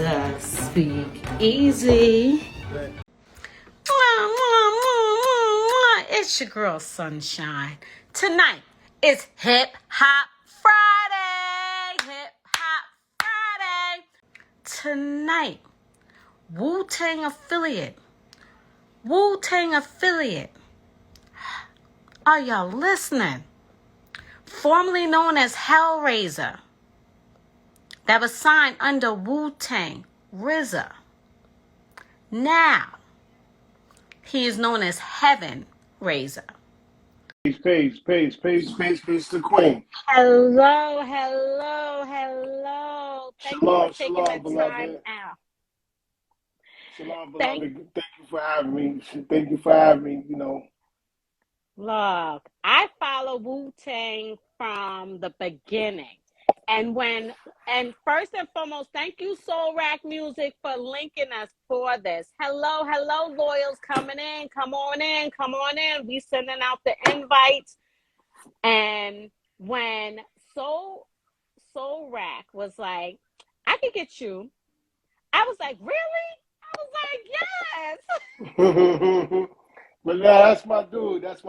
daSpeakeasy. It's your girl Sunshine. Tonight is Hip Hop Friday. Hip Hop Friday. Tonight, Wu-Tang affiliate. Are y'all listening? Formerly known as Hellraiser, that was signed under Wu-Tang, RZA. Now, he is known as Heaven Raiser. Peace to Queen. Hello. Thank you for taking the time out. Shalom, beloved. Thank you for having me. Look, I follow Wu-Tang from the beginning. And first and foremost, thank you, Soul Rack Music, for linking us for this. Hello, loyals coming in. Come on in. We sending out the invites. And when Soul Rack was like, I could get you, I was like, really? I was like, yes. But yeah, that's my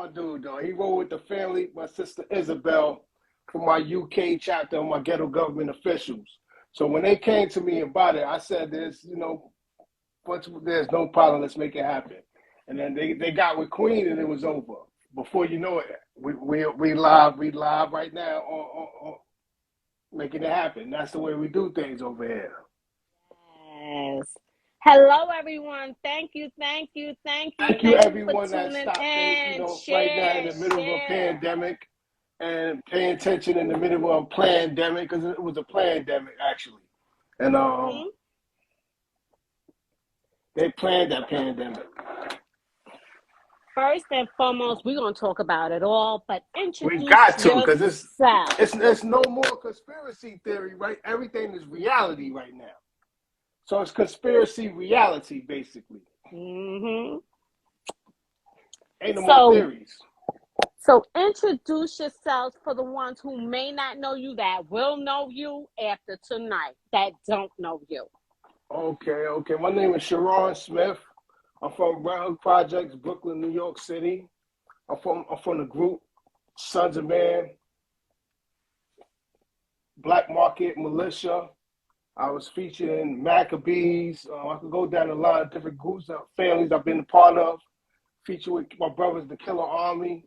dude, though. He rolled with the family, my sister Isabel, from my UK chapter of my ghetto government officials. So when they came to me about it, I said, there's no problem, let's make it happen. And then they got with Queen and it was over. Before you know it, we live right now on making it happen. That's the way we do things over here. Yes. Hello, everyone. Thank you, everyone for that tuning stopped in. Right now in the middle of a pandemic and paying attention in the middle of a pandemic, because it was a pandemic actually, and they planned that pandemic. First and foremost, we're gonna talk about it all, but introduce we got to, yourself. Because it's no more conspiracy theory, right? Everything is reality right now. So it's conspiracy reality, basically. Ain't no more theories. So introduce yourselves for the ones who may not know you, that will know you after tonight, that don't know you. Okay. My name is Sharon Smith. I'm from Red Hook Projects, Brooklyn, New York City. I'm from the group Sons of Man, Black Market Militia. I was featured in Maccabees. I could go down a lot of different groups of families I've been a part of. Featured with my brothers, the Killer Army,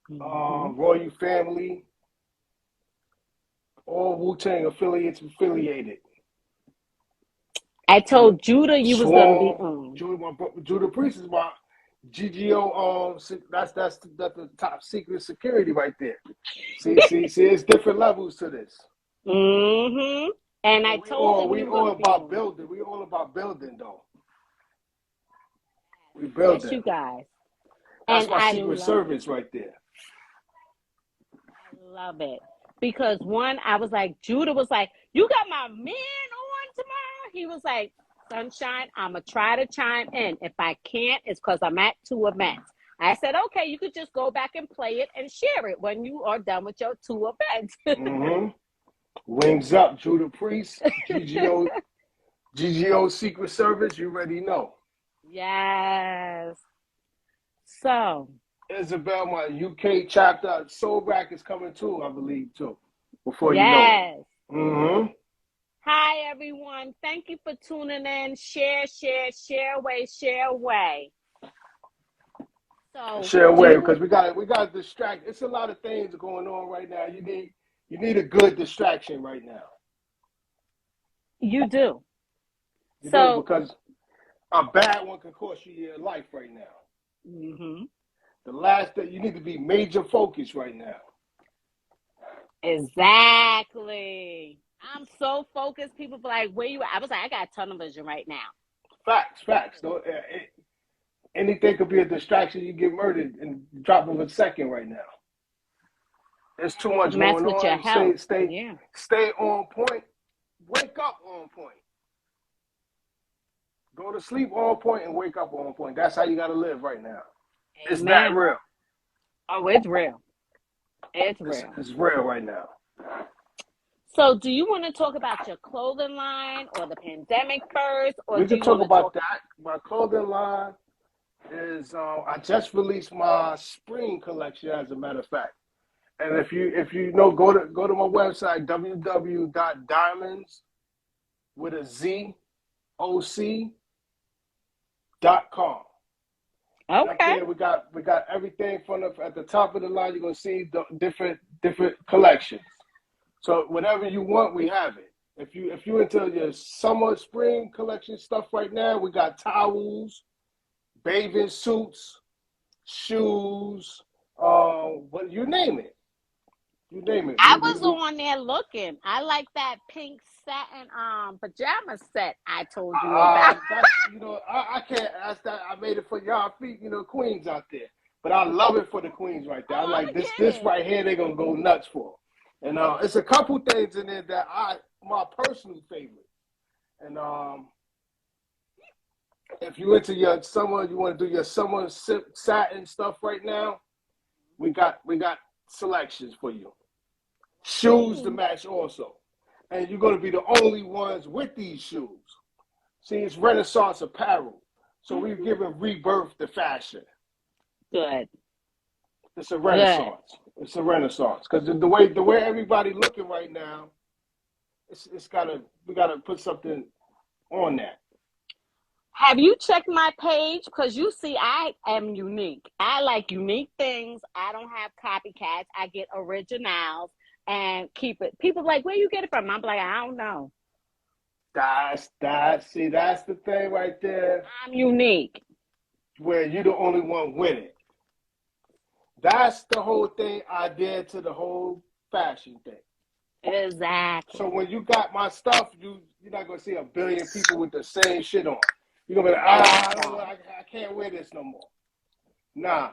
Royal Family, all Wu-Tang affiliated. I told Judah you was gonna be on. Judah Priest is my GGO. That's the top secret security right there. See, it's different levels to this. And I told him we all about building. We all about building, though. We building. Yes, you guys. That's my secret service right there. I love it. Because I was like, Judah was like, you got my man on tomorrow? He was like, Sunshine, I'm going to try to chime in. If I can't, it's because I'm at 2 events. I said, okay, you could just go back and play it and share it when you are done with your 2 events. Wings up, Judah Priest, GGO Secret Service, you already know. Yes. So, Isabel, my UK chapter, Soul Rack is coming too, I believe, too. Before you know it. Hi, everyone. Thank you for tuning in. Share away. So share away, because we got to distract. It's a lot of things going on right now. You need a good distraction right now. You do. Because a bad one can cost you your life right now. The last thing, you need to be major focused right now. Exactly. I'm so focused. People be like, where you at? I was like, I got tunnel vision right now. Facts. Anything could be a distraction. You get murdered in the drop of a second right now. There's too much going with on. Your health. Stay on point. Wake up on point. Go to sleep on point and wake up on point. That's how you got to live right now. Amen. It's that real. Oh, it's real. It's real. It's real right now. So do you want to talk about your clothing line or the pandemic first, or We do could you talk want to about talk? that. My clothing line is I just released my spring collection, as a matter of fact. And if you know, go to my website www.diamonds with a Z OC.com. And up Okay. there we got everything from at the top of the line. You're gonna see the different collections. So whatever you want, we have it. If you into your summer spring collection stuff right now, we got towels, bathing suits, shoes, what you name it. You name it. I was on there looking. I like that pink satin pajama set I told you about. That's I can't ask that. I made it for y'all feet, queens out there. But I love it for the queens right there. I Oh, I'm like gonna this get it. right here. They're gonna go nuts for. And it's a couple things in there that my personal favorite. And if you into your summer, you want to do your summer satin stuff right now. We got selections for you. Shoes to match also. And you're going to be the only ones with these shoes. See, it's Renaissance apparel. So we've given rebirth to fashion. Good. It's a renaissance. It's a renaissance. Because the way everybody looking right now, we gotta put something on that. Have you checked my page? Because you see, I am unique. I like unique things. I don't have copycats. I get originals and keep it. People like, where you get it from? I'm like, I don't know. That's the thing right there, I'm unique. where you're the only one with it. That's the whole thing I did to the whole fashion thing. Exactly. So when you got my stuff, you're not gonna see a billion people with the same shit on. You're gonna be like, I can't wear this no more. Nah.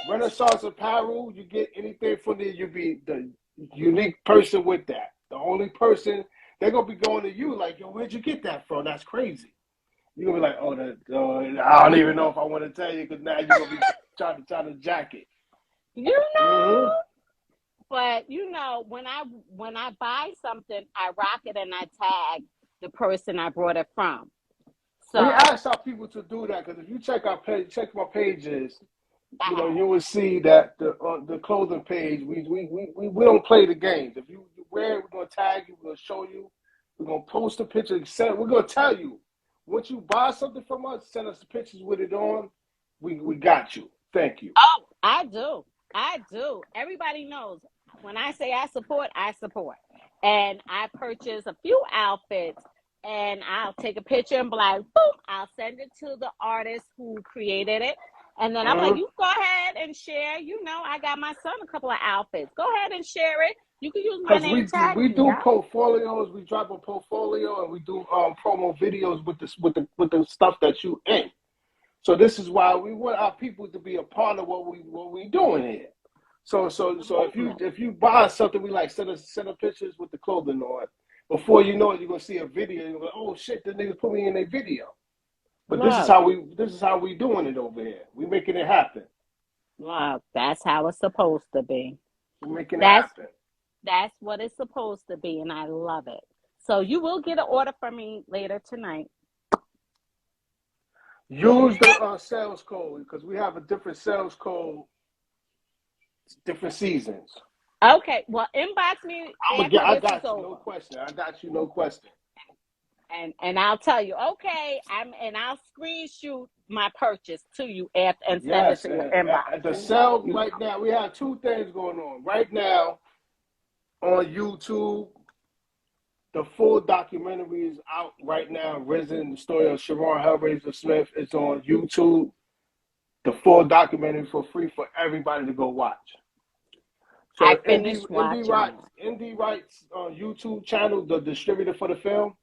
Renaissance apparel, you get anything from there, you be the unique person with that. The only person, they're gonna be going to you like, yo, where'd you get that from? That's crazy. You're gonna be like, I don't even know if I want to tell you, because now you're gonna be trying to jack it. But when I buy something, I rock it and I tag the person I brought it from. So we ask our people to do that, because if you check my pages, you will see that the clothing page, we don't play the games. If you wear it, we're gonna tag you, we're gonna show you, we're gonna post a picture, we're gonna tell you. Once you buy something from us, send us the pictures with it on. We got you. Thank you. Oh, I do. Everybody knows when I say I support, I support. And I purchase a few outfits and I'll take a picture and be like, boom, I'll send it to the artist who created it. And then I'm like, you go ahead and share. I got my son a couple of outfits. Go ahead and share it. You can use my Because name and tag we me. do Yeah. portfolios, we drop a portfolio, and we do promo videos with the stuff that you in. So this is why we want our people to be a part of what we doing here. So if you buy something, we like send us pictures with the clothing on. Before you know it, you're gonna see a video. And you're like, oh shit, the niggas put me in a video. But this is how we doing it over here. We making it happen. Look, that's how it's supposed to be. We're making it That's happen. that's what it's supposed to be, and I love it. So you will get an order from me later tonight. Use the sales code, because we have a different sales code, different seasons. Okay, well, inbox me after I this got is you, over. no question. I got you, no question. And I'll tell you, okay, I'll screenshot my purchase to you after and send it to your inbox. The sale right now, we have two things going on. Right now, on YouTube, the full documentary is out right now. Risen, the story of Sharon Hellraiser Smith, is on YouTube. The full documentary for free for everybody to go watch. So I finished watching Indie Rights YouTube channel, the distributor for the film,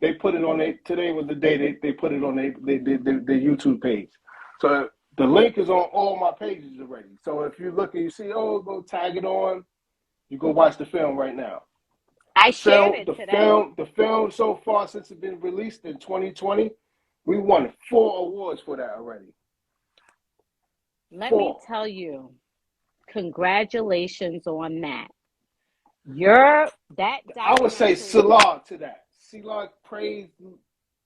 they put it on today was the day they put it on their YouTube page. So the link is on all my pages already. So if you look and you see, go tag it on, you go watch the film right now. I shared it today. The film so far, since it's been released in 2020, we won 4 awards for that already. Let me tell you, congratulations on that. That I would say documentary. Salah to that. Salah praised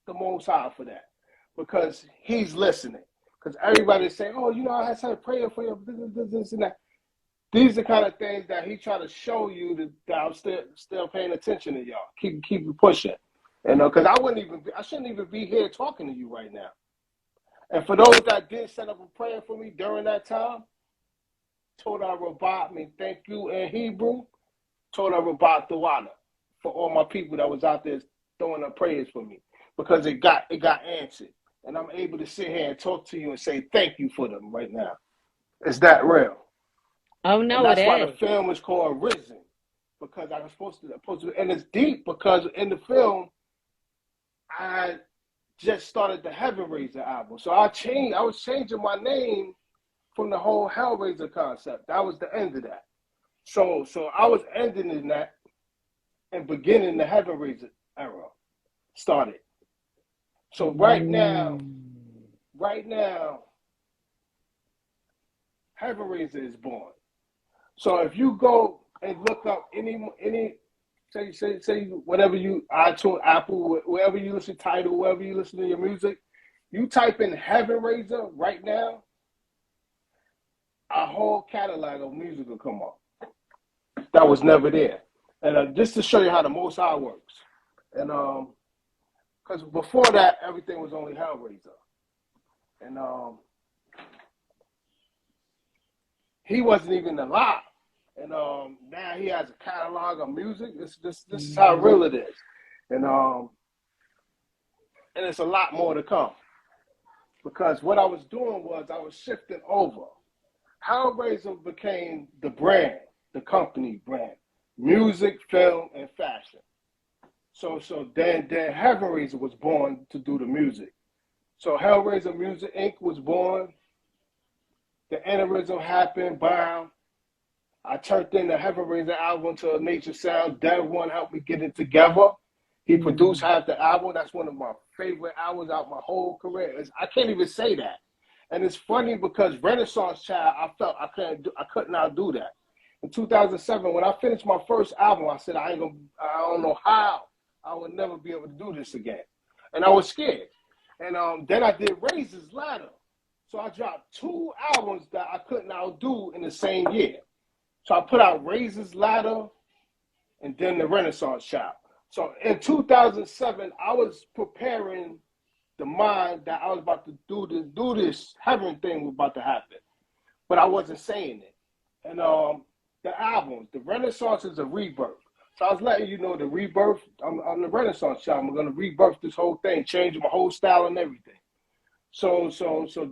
the Most High for that because he's listening. Because everybody's saying, "Oh, you know, I had to pray for you, this, and that." These are the kind of things that he tried to show you that I'm still paying attention to y'all. Keep pushing, because I shouldn't even be here talking to you right now. And for those that did set up a prayer for me during that time, Toda Rabat mean thank you in Hebrew. Toda Rabat Tawala for all my people that was out there throwing up prayers for me because it got answered, and I'm able to sit here and talk to you and say thank you for them right now. It's that real. Oh And no, it that's why the is. film is called Risen, because I was supposed to, and it's deep because in the film, I just started the Heaven Raiser album. So I was changing my name from the whole Hellraiser concept. That was the end of that. So I was ending in that and beginning the Heaven Raiser era started. So right now, Heaven Raiser is born. So if you go and look up any say whatever you iTunes, Apple, wherever you listen to Tidal, wherever you listen to your music, you type in Heaven Raiser right now, a whole catalog of music will come up. That was never there. And just to show you how the Most High works. And because before that, everything was only Hellraiser. And he wasn't even alive. And now he has a catalog of music. This is how real it is. And it's a lot more to come. Because what I was doing was I was shifting over. Hellraiser became the brand, the company brand. Music, film, and fashion. So then Hellraiser was born to do the music. So Hellraiser Music Inc. was born. The aneurysm happened, bam. I turned in the Hellraiser album to a Nature Sound. Dev One helped me get it together. He produced half the album. That's one of my favorite albums out my whole career. I can't even say that. And it's funny because Renaissance Child, I felt I couldn't outdo that. In 2007, when I finished my first album, I said I don't know how I would never be able to do this again, and I was scared. And then I did Razor's Ladder, so I dropped 2 albums that I couldn't outdo in the same year. So I put out Razor's Ladder, and then the Renaissance Child. So in 2007, I was preparing the mind that I was about to do this heaven thing was about to happen, but I wasn't saying it. And the albums, the Renaissance is a rebirth. So I was letting you know the rebirth. I'm the Renaissance child. I'm gonna rebirth this whole thing, change my whole style and everything. So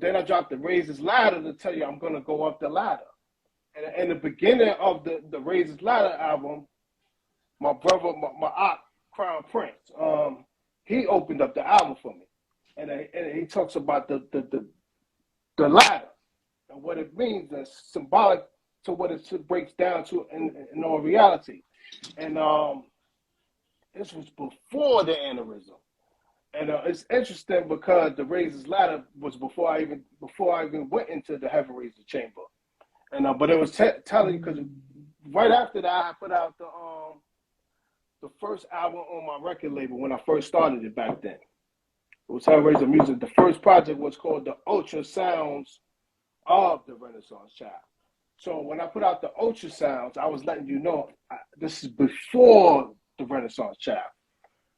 then I dropped the Razor's Ladder to tell you I'm gonna go up the ladder. And in the beginning of the Razor's Ladder album, my brother, my aunt, Crown Prince, he opened up the album for me, and he talks about the ladder and what it means and symbolic to what it breaks down to in all reality. And this was before the aneurysm. And it's interesting because the Razor's Ladder was before I even went into the Heaven Razor chamber. And but it was telling you because right after that I put out the first album on my record label when I first started it back then. It was Hellraiser Music. The first project was called the Ultrasounds of the Renaissance Child. So when I put out the Ultrasounds, I was letting you know this is before the Renaissance Child.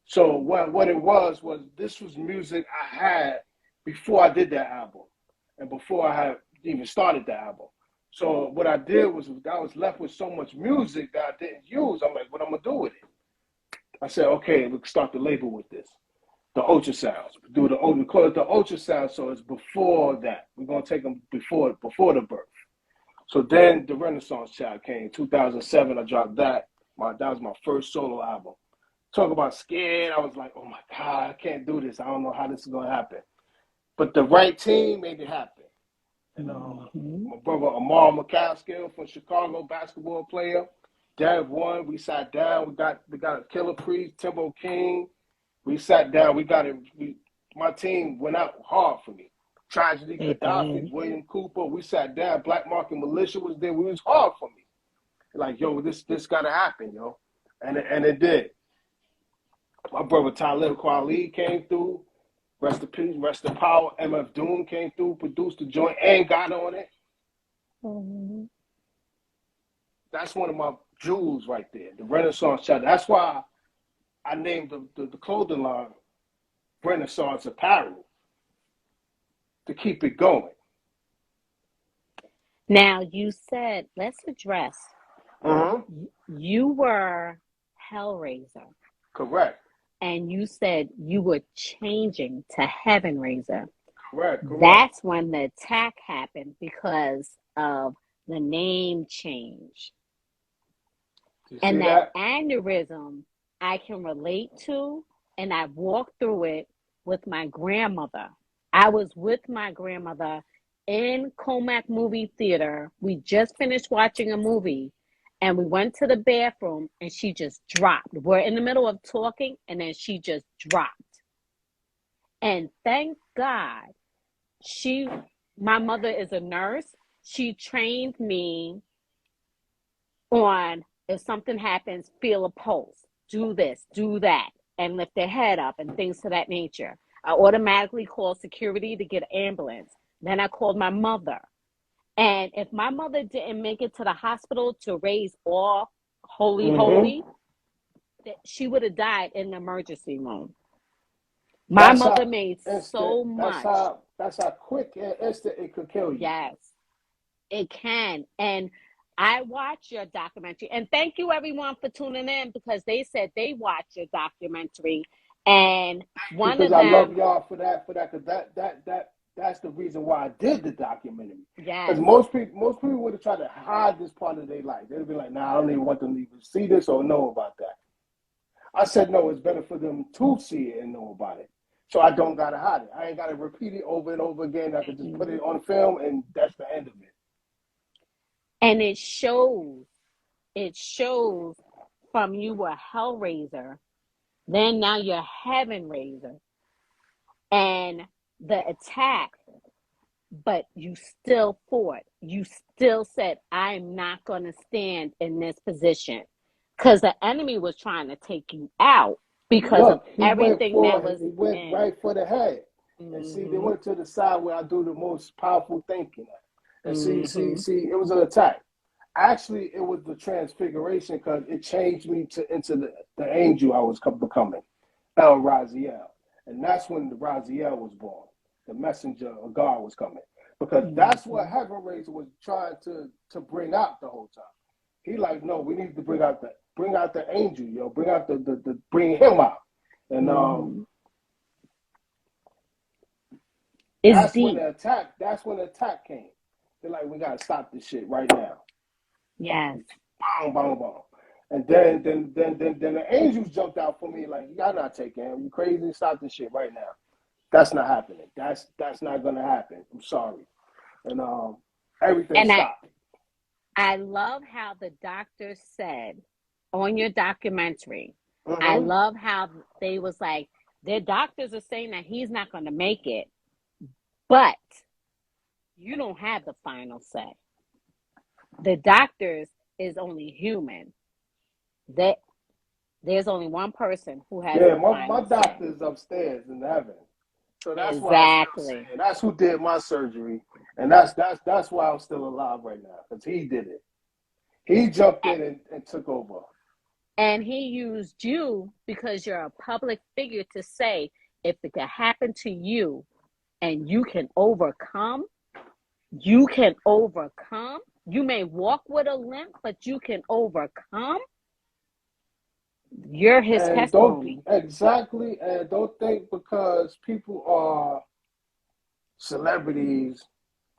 So what it was this was music I had before I did that album and before I had even started the album. So what I did was I was left with so much music that I didn't use. I'm like, what I'm going to do with it? I said, okay, we can start the label with this. The Ultrasounds. We call it the Ultrasound, so it's before that. We're going to take them before the birth. So then the Renaissance Child came. 2007, I dropped that. That was my first solo album. Talk about scared. I was like, oh my God, I can't do this. I don't know how this is going to happen. But the right team made it happen. And my brother Amar McCaskill from Chicago, basketball player, Dev One, we sat down. We got a Killer Priest, Timbo King. We sat down. My team went out hard for me. Tragedy, Gaddafi, William Cooper. We sat down. Black Market Militia was there. We was hard for me. Like, yo, this gotta happen, yo. And it did. My brother Talib Kweli came through. Rest in peace, rest in power. MF Doom came through, produced the joint, and got on it. Mm-hmm. That's one of my jewels right there, the Renaissance chapter. That's why I named the clothing line Renaissance Apparel, to keep it going. Now, you said, let's address, Mm-hmm. you were Hellraiser, Correct. and you said you were changing to Heaven Raiser. Correct. That's when the attack happened because of the name change. You And see that that? aneurysm I can relate to, and I walked through it with my grandmother. I was with my grandmother in Comac movie theater. We just finished watching a movie, and we went to the bathroom, and she just dropped. We're in the middle of talking, and then she just dropped. And thank God, my mother is a nurse. She trained me on, if something happens, feel a pulse, do this, do that, and lift their head up and things to that nature. I automatically called security to get an ambulance. Then I called my mother. And if my mother didn't make it to the hospital to raise all holy, holy, she would have died in the emergency room. My That's mother how made instant. so much. That's how quick and instant it could kill you. Yes, it can. And I watched your documentary, and thank you everyone for tuning in, because they said they watched your documentary, and one Because of I love them, y'all for that, because that's the reason why I did the documentary. Because yes, most people would have tried to hide this part of their life. They'd be like, nah, I don't even want them to even see this or know about that. I said, no, it's better for them to see it and know about it. So I don't gotta hide it. I ain't gotta repeat it over and over again. I could just put it on film, and that's the end of it. and it shows from you were Hellraiser, then now you're Heaven Raiser, and the attack, but you still fought. You still said, I'm not going to stand in this position, because the enemy was trying to take you out because of Look, everything that was he went in. right for the head. And see, they Mm-hmm. went to the side where I do the most powerful thinking. And Mm-hmm. see, it was an attack. Actually, it was the transfiguration, because it changed me into the angel I was becoming, El Raziel. And that's when the Raziel was born. The messenger of God was coming. Because that's what Mm-hmm. Heaven Raiser was trying to bring out the whole time. He like, no, we need to bring out the angel, yo. Bring him out. And Mm-hmm. It's that's when deep. the attack came. They're like, we gotta stop this shit right now. Yes. Bang, bang, bang. And then the angels jumped out for me like, y'all not taking him. You crazy? Stop this shit right now. That's not happening. That's not gonna happen. I'm sorry. And everything And stopped. I love how the doctor said on your documentary, I Mm-hmm. love how they was like, their doctors are saying that he's not going to make it, but you don't have the final say. The doctors is only human. That there's only one person who has Yeah, the my final say. doctor's upstairs in heaven. So that's why I'm still Exactly. saying. That's who did my surgery. And that's why I'm still alive right now. Because he did it. He jumped in and took over. And he used you because you're a public figure to say, if it could happen to you and you can overcome, you can overcome. You may walk with a limp, but you can overcome. You're his And don't testimony. exactly, and don't think because people are celebrities,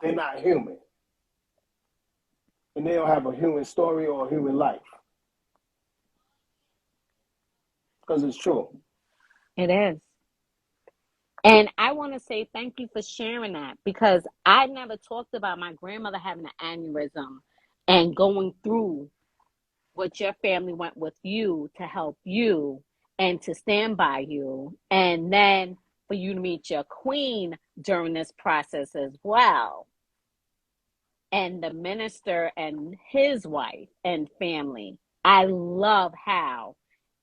they're not human. And they don't have a human story or a human life. Because it's true. It is. And I want to say thank you for sharing that, because I never talked about my grandmother having an aneurysm and going through what your family went with you to help you and to stand by you. And then for you to meet your queen during this process as well. and the minister and his wife and family. I love how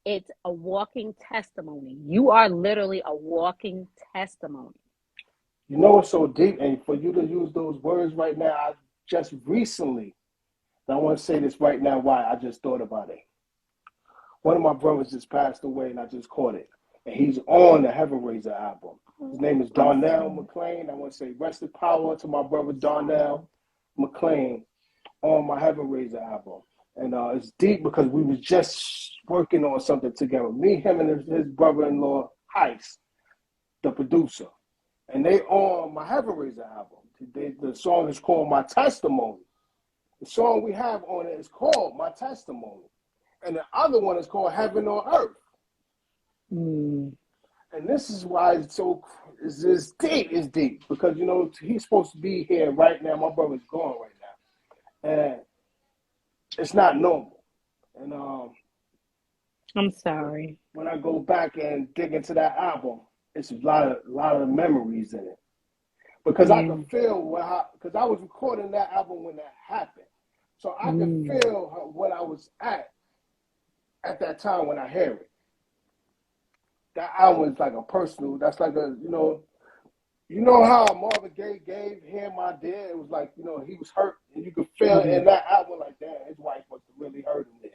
it's a walking testimony. You are literally a walking testimony. You know what's so deep, and for you to use those words right now, I just recently, and I want to say this right now, why I just thought about it. One of my brothers just passed away, and I just caught it. And he's on the Heaven Raiser album. His name is Darnell McLean. I want to say rest in power to my brother Darnell McLean on my Heaven Raiser album. And it's deep because we was just working on something together. Me, him, and his brother-in-law, Heist, the producer. And they on my Heaven Raiser album. The song is called My Testimony. The song we have on it is called My Testimony. And the other one is called Heaven on Earth. Mm. And this is why it's deep. It's deep because, you know, he's supposed to be here right now. My brother's gone right now. And it's not normal. And I'm sorry. when I go back and dig into that album, it's a lot of memories in it. Because I can feel because I was recording that album when that happened. So I can feel what I was at that time when I hear it. That album is like a personal, that's like a, you know how Marvin Gaye gave him my dear? It was like, you know, he was hurt and you could feel in that album like that, his wife must have really hurt him there.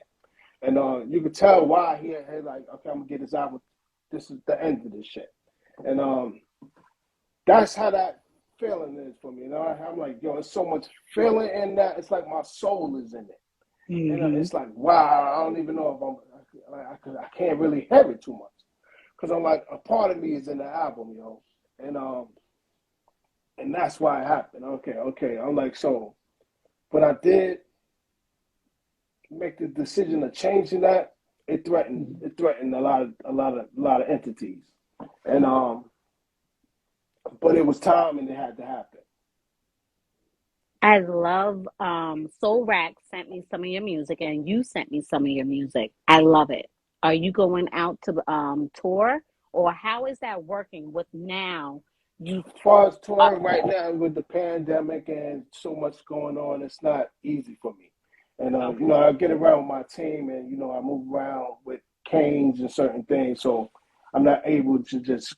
And you could tell why he had like, okay, I'm gonna get this album. This is the end of this shit. And that's how that feeling is for me. You know, I'm like, yo, there's so much feeling in that. It's like my soul is in it. And it's like, wow, I don't even know if I can't really hear it too much. Because I'm like, a part of me is in the album, yo. And that's why it happened. Okay. I'm like, so when I did make the decision of changing that, it threatened a lot of entities. And but it was time and it had to happen. I love Soul Rack sent me some of your music and you sent me some of your music. I love it. Are you going out to tour, or how is that working with now? As far as touring right now with the pandemic and so much going on, it's not easy for me. And you know, I get around with my team, and you know, I move around with canes and certain things, so I'm not able to just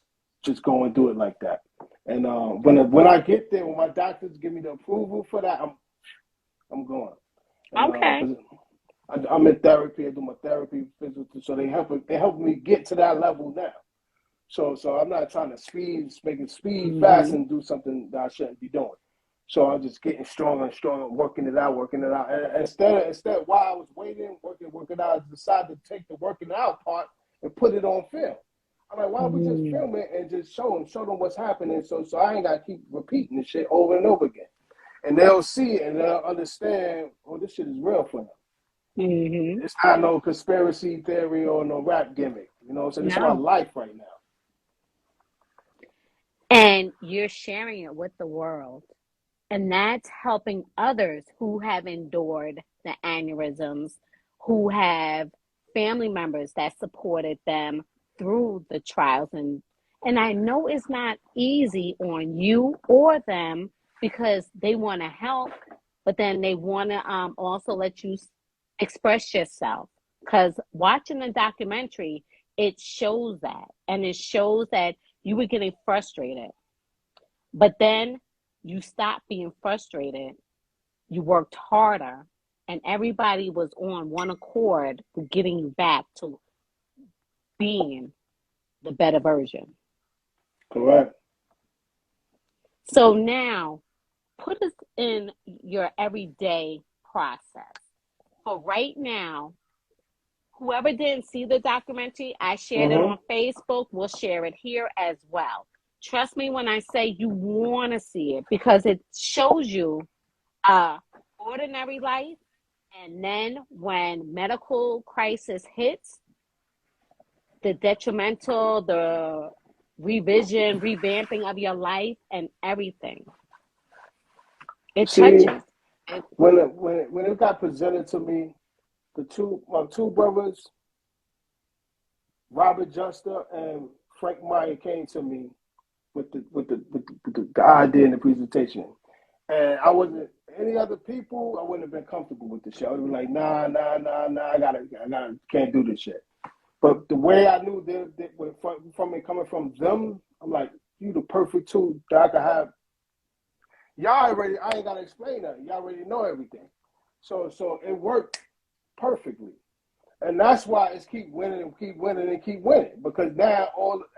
go and do it like that. And when I get there, when my doctors give me the approval for that, I'm going. And, Okay. I'm in therapy. I do my therapy physical, so they help me get to that level now. So I'm not trying to make it speed fast and do something that I shouldn't be doing. So I'm just getting stronger and stronger, working it out. And instead, while I was waiting, working out, I decided to take the working out part and put it on film. I'm like, why don't we just film it and just show them what's happening? So I ain't got to keep repeating this shit over and over again. And they'll see it and they'll understand, oh, this shit is real for them. It's not no conspiracy theory or no rap gimmick. You know what I'm saying? It's my life right now. And you're sharing it with the world. And that's helping others who have endured the aneurysms, who have family members that supported them through the trials. And I know it's not easy on you or them because they want to help, but then they want to also let you express yourself. Because watching the documentary, it shows that. And it shows that you were getting frustrated. But then you stopped being frustrated. You worked harder. And everybody was on one accord with getting you back to being the better version. Correct. So now, put us in your everyday process. For right now, whoever didn't see the documentary, I shared it on Facebook. We'll share it here as well. Trust me when I say you want to see it, because it shows you ordinary life. And then when medical crisis hits, the detrimental, the revamping of your life and everything. It touches. When it got presented to me, my two brothers, Robert Juster and Frank Meyer, came to me with the idea and the presentation. And I wasn't any other people. I wouldn't have been comfortable with the shit. I would have been like, nah, I gotta, can't do this shit. But the way I knew that from it coming from them, I'm like, you the perfect tool that I could have. Y'all already, I ain't gotta explain that. Y'all already know everything. So it worked perfectly. And that's why it's keep winning and keep winning and keep winning. Because now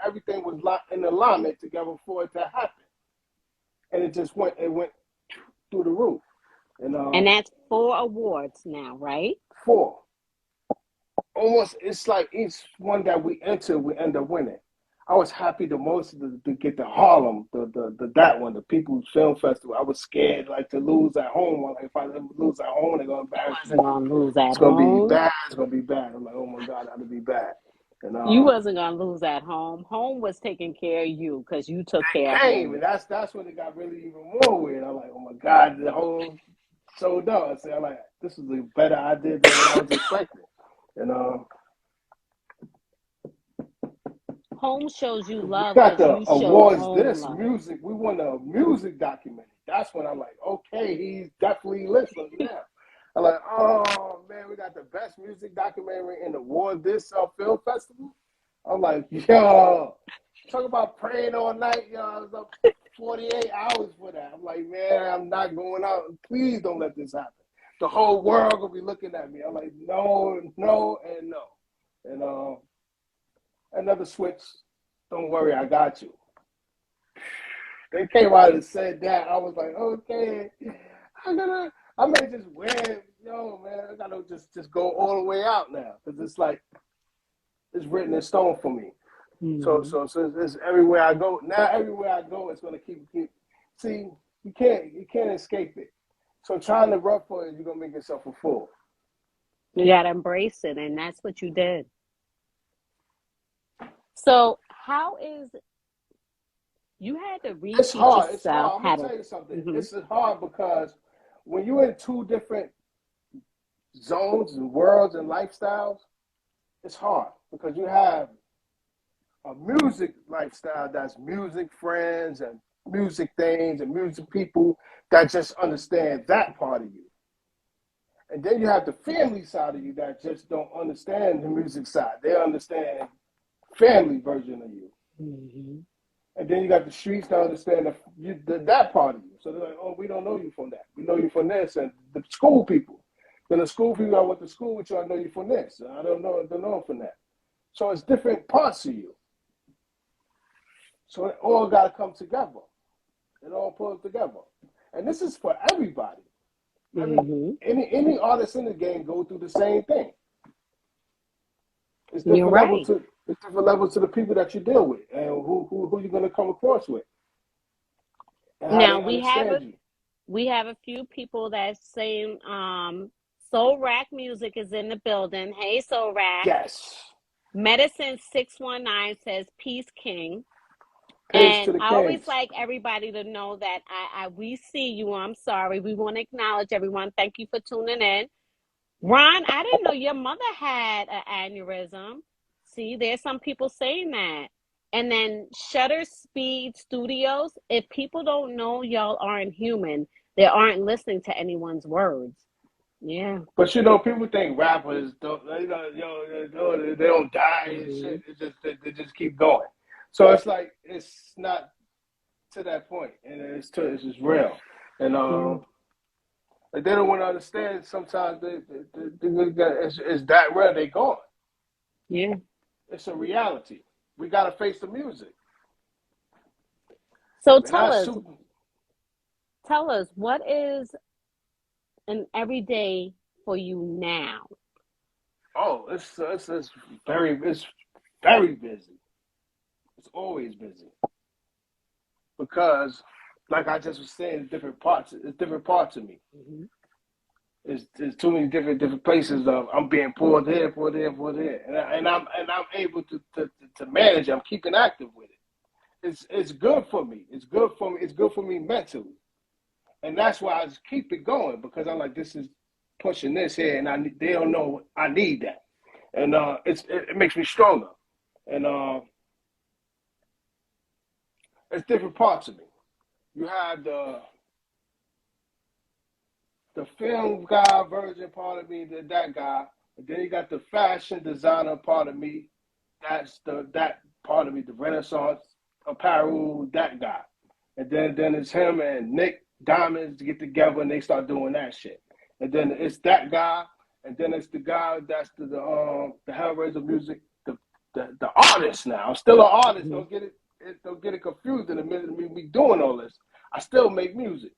everything was in alignment together for it to happen. And it went through the roof. And that's 4 awards now, right? 4. Almost, it's like each one that we enter, we end up winning. I was happy the most to get the Harlem, that one, the People's Film Festival. I was scared like to lose at home. Like, if I lose at home, they're gonna embarrass me. You wasn't gonna lose at It's gonna home. be bad. It's gonna be bad. I'm like, oh my God, that'll be bad. And You wasn't gonna lose at home. Home was taking care of you because you took care of home. and that's when it got really even more weird. I'm like, oh my God, the whole sold out. I said, I'm like, this is a better idea than what I was expecting. And Home shows you love we got because the you showed awards. home This love. music, we won a music documentary. That's when I'm like, okay, he's definitely listening now. I'm like, oh man, we got the best music documentary in the award this film festival. I'm like, yo, talk about praying all night, yo. I was up 48 hours for that. I'm like, man, I'm not going out. Please don't let this happen. The whole world gonna be looking at me. I'm like, no, and no. And another switch. Don't worry, I got you. They came out and said that. I was like, okay, I may just win. Yo, man, I gotta just go all the way out now because it's like it's written in stone for me. Mm-hmm. So it's everywhere I go. Now everywhere I go, it's gonna keep. See, you can't escape it. So trying to run for it, you're gonna make yourself a fool. You gotta embrace it, and that's what you did. So how is you had to reteach It's hard. It's yourself hard. I'm how gonna to tell you something. mm-hmm. It's hard because when you're in 2 different zones and worlds and lifestyles, it's hard because you have a music lifestyle that's music friends and music things and music people that just understand that part of you. And then you have the family side of you that just don't understand the music side. They understand family version of you. Mm-hmm. And then you got the streets that understand that part of you. So they're like, oh, we don't know you from that. We know you from this. And the school people. Then the school people I went to school with you, I know you from this. I don't know them from that. So it's different parts of you. So it all got to come together. It all pulls together. And this is for everybody. Mm-hmm. Any artist in the game go through the same thing. It's You're right. It's different levels to the people that you deal with and who you're going to come across with. And how Now they understand you. we have a few people that's saying Soul Rack Music is in the building. Hey Soul Rack. Yes. Medicine 619 says Peace King. Peace And to the I always kings. like everybody to know that we see you. I'm sorry. We want to acknowledge everyone. Thank you for tuning in. Ron, I didn't know your mother had an aneurysm. See, there's some people saying that. And then Shutter Speed Studios, if people don't know y'all aren't human, they aren't listening to anyone's words. Yeah. But people think rappers don't, they don't die and shit. They just keep going. So it's like it's not to that point, and it's just real. And like they don't want to understand. Sometimes it's that real. They gone. Yeah. It's a reality. We gotta face the music. So tell us what is an everyday for you now? Oh, it's very busy. It's always busy because, like I just was saying, different parts. It's different parts of me. Mm-hmm. There's too many different places of I'm being pulled here, and I'm able to manage. I'm keeping active with it. It's good for me. It's good for me. It's good for me mentally, and that's why I just keep it going because I'm like this is pushing this here, and they don't know I need that, and it makes me stronger, and it's different parts of me. You have the the film guy version part of me, that guy. And then you got the fashion designer part of me. That's that part of me, the Renaissance apparel, that guy. And then it's him and Nick Diamonds get together and they start doing that shit. And then it's that guy, and then it's the guy that's the Hellraiser music, the artist now. I'm still an artist. Mm-hmm. Don't get it confused in the minute me doing all this. I still make music.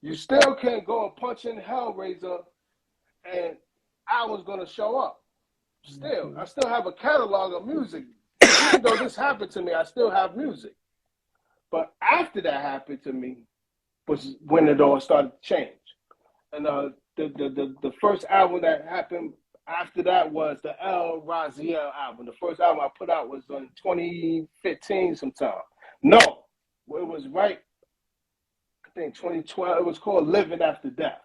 You still can't go and punch in Hellraiser and album's gonna show up. Still, I still have a catalog of music. Even though this happened to me, I still have music. But after that happened to me was when it all started to change. And the first album that happened after that was the El Raziel album. The first album I put out was in 2015 sometime. No, it was right, I think 2012. It was called Living After Death.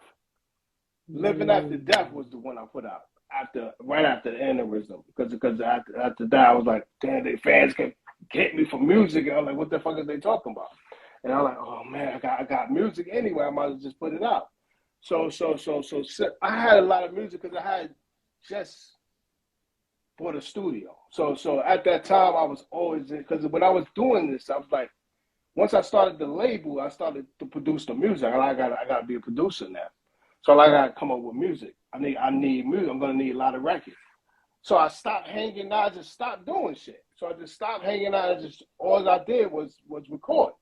Living After Death was the one I put out right after the aneurysm. Because after that, I was like, damn, the fans can get me for music. And I was like, what the fuck are they talking about? And I was like, oh man, I got music anyway. I might as well just put it out. So I had a lot of music because I had just bought a studio. So at that time, I was always in, because when I was doing this, I was like, once I started the label, I started to produce the music. I got to be a producer now. So I got to come up with music. I need music. I'm going to need a lot of records. So I stopped hanging out. I just stopped doing shit. So I just stopped hanging out. All I did was record.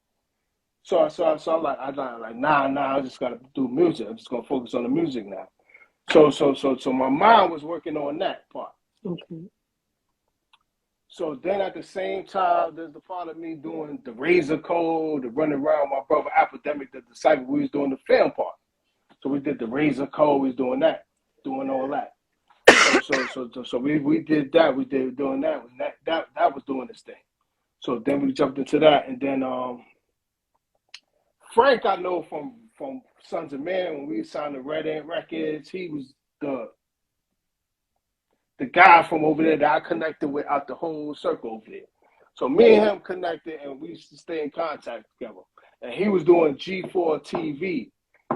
So I'm like, nah, I just got to do music. I'm just going to focus on the music now. So my mind was working on that part. Okay. So then at the same time, there's the part of me doing the Razor Code, the running around with my brother Epidemic, the Disciple. We was doing the film part. So we did the Razor Code. We was doing that, doing all that. So we did that. We did doing that. That was doing this thing. So then we jumped into that, and then Frank, I know from Sons of Man when we signed the Red Ant Records. He was the guy from over there that I connected with out the whole circle over there. So me and him connected, and we used to stay in contact together. And he was doing G4 TV.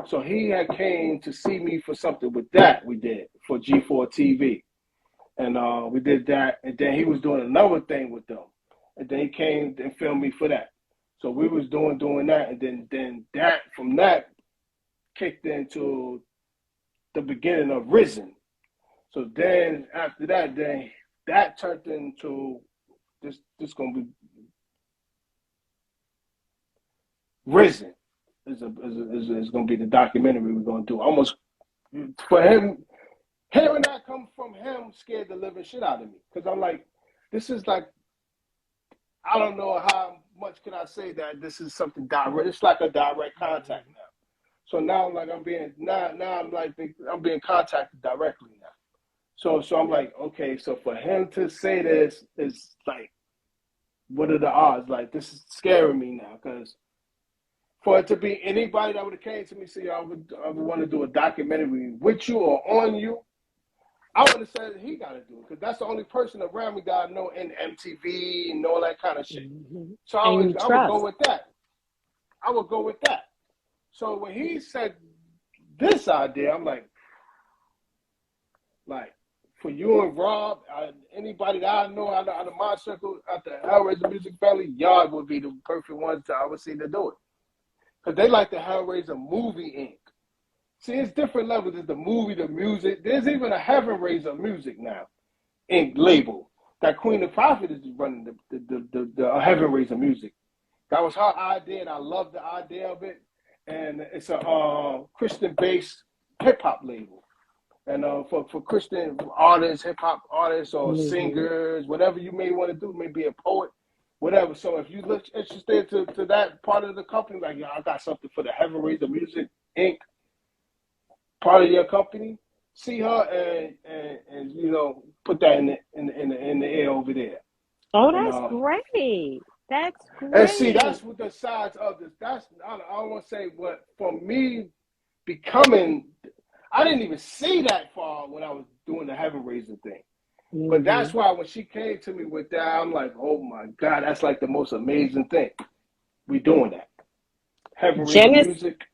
So he had came to see me for something with that we did for G4 TV. And we did that, and then he was doing another thing with them. And then he came and filmed me for that. So we was doing that, and then that from that kicked into the beginning of Risen. So then after that, then that turned into this gonna be Risen. Is gonna be the documentary we're gonna do. Almost for him, hearing that come from him scared the living shit out of me. Cause I'm like, this is like, I don't know how much can I say that this is something direct. It's like a direct contact now. So now I'm like, I'm being contacted directly now. So I'm like, okay, so for him to say this is like, what are the odds? Like, this is scaring me now, because for it to be anybody that would have came to me and said, I would want to do a documentary with you or on you, I would have said he got to do it, because that's the only person around me that I know in MTV and all that kind of shit. Mm-hmm. So I would go with that. I would go with that. So when he said this idea, I'm like, for you and Rob, anybody that I know out of my circle, out the Hellraiser music family, y'all would be the perfect ones that I would see to do it. Because they like the Hellraiser movie Inc. See, it's different levels. There's the movie, the music. There's even a Heavenraiser music now, Inc. label. That Queen of Prophet is running the Heavenraiser music. That was her idea, and I love the idea of it. And it's a Christian-based hip-hop label. And for Christian artists, hip-hop artists, or singers, whatever you may want to do, maybe a poet, whatever. So if you look interested to that part of the company, like, I got something for the Heavenraiser Music Inc. part of your company, see her and put that in the air over there. Oh, that's great. That's great. And see, that's what the sides of this. I don't want to say what for me becoming. I didn't even see that far when I was doing the Heavenraiser thing. Mm-hmm. But that's why when she came to me with that, I'm like, oh my God, that's like the most amazing thing. We doing that. Heavenraiser music.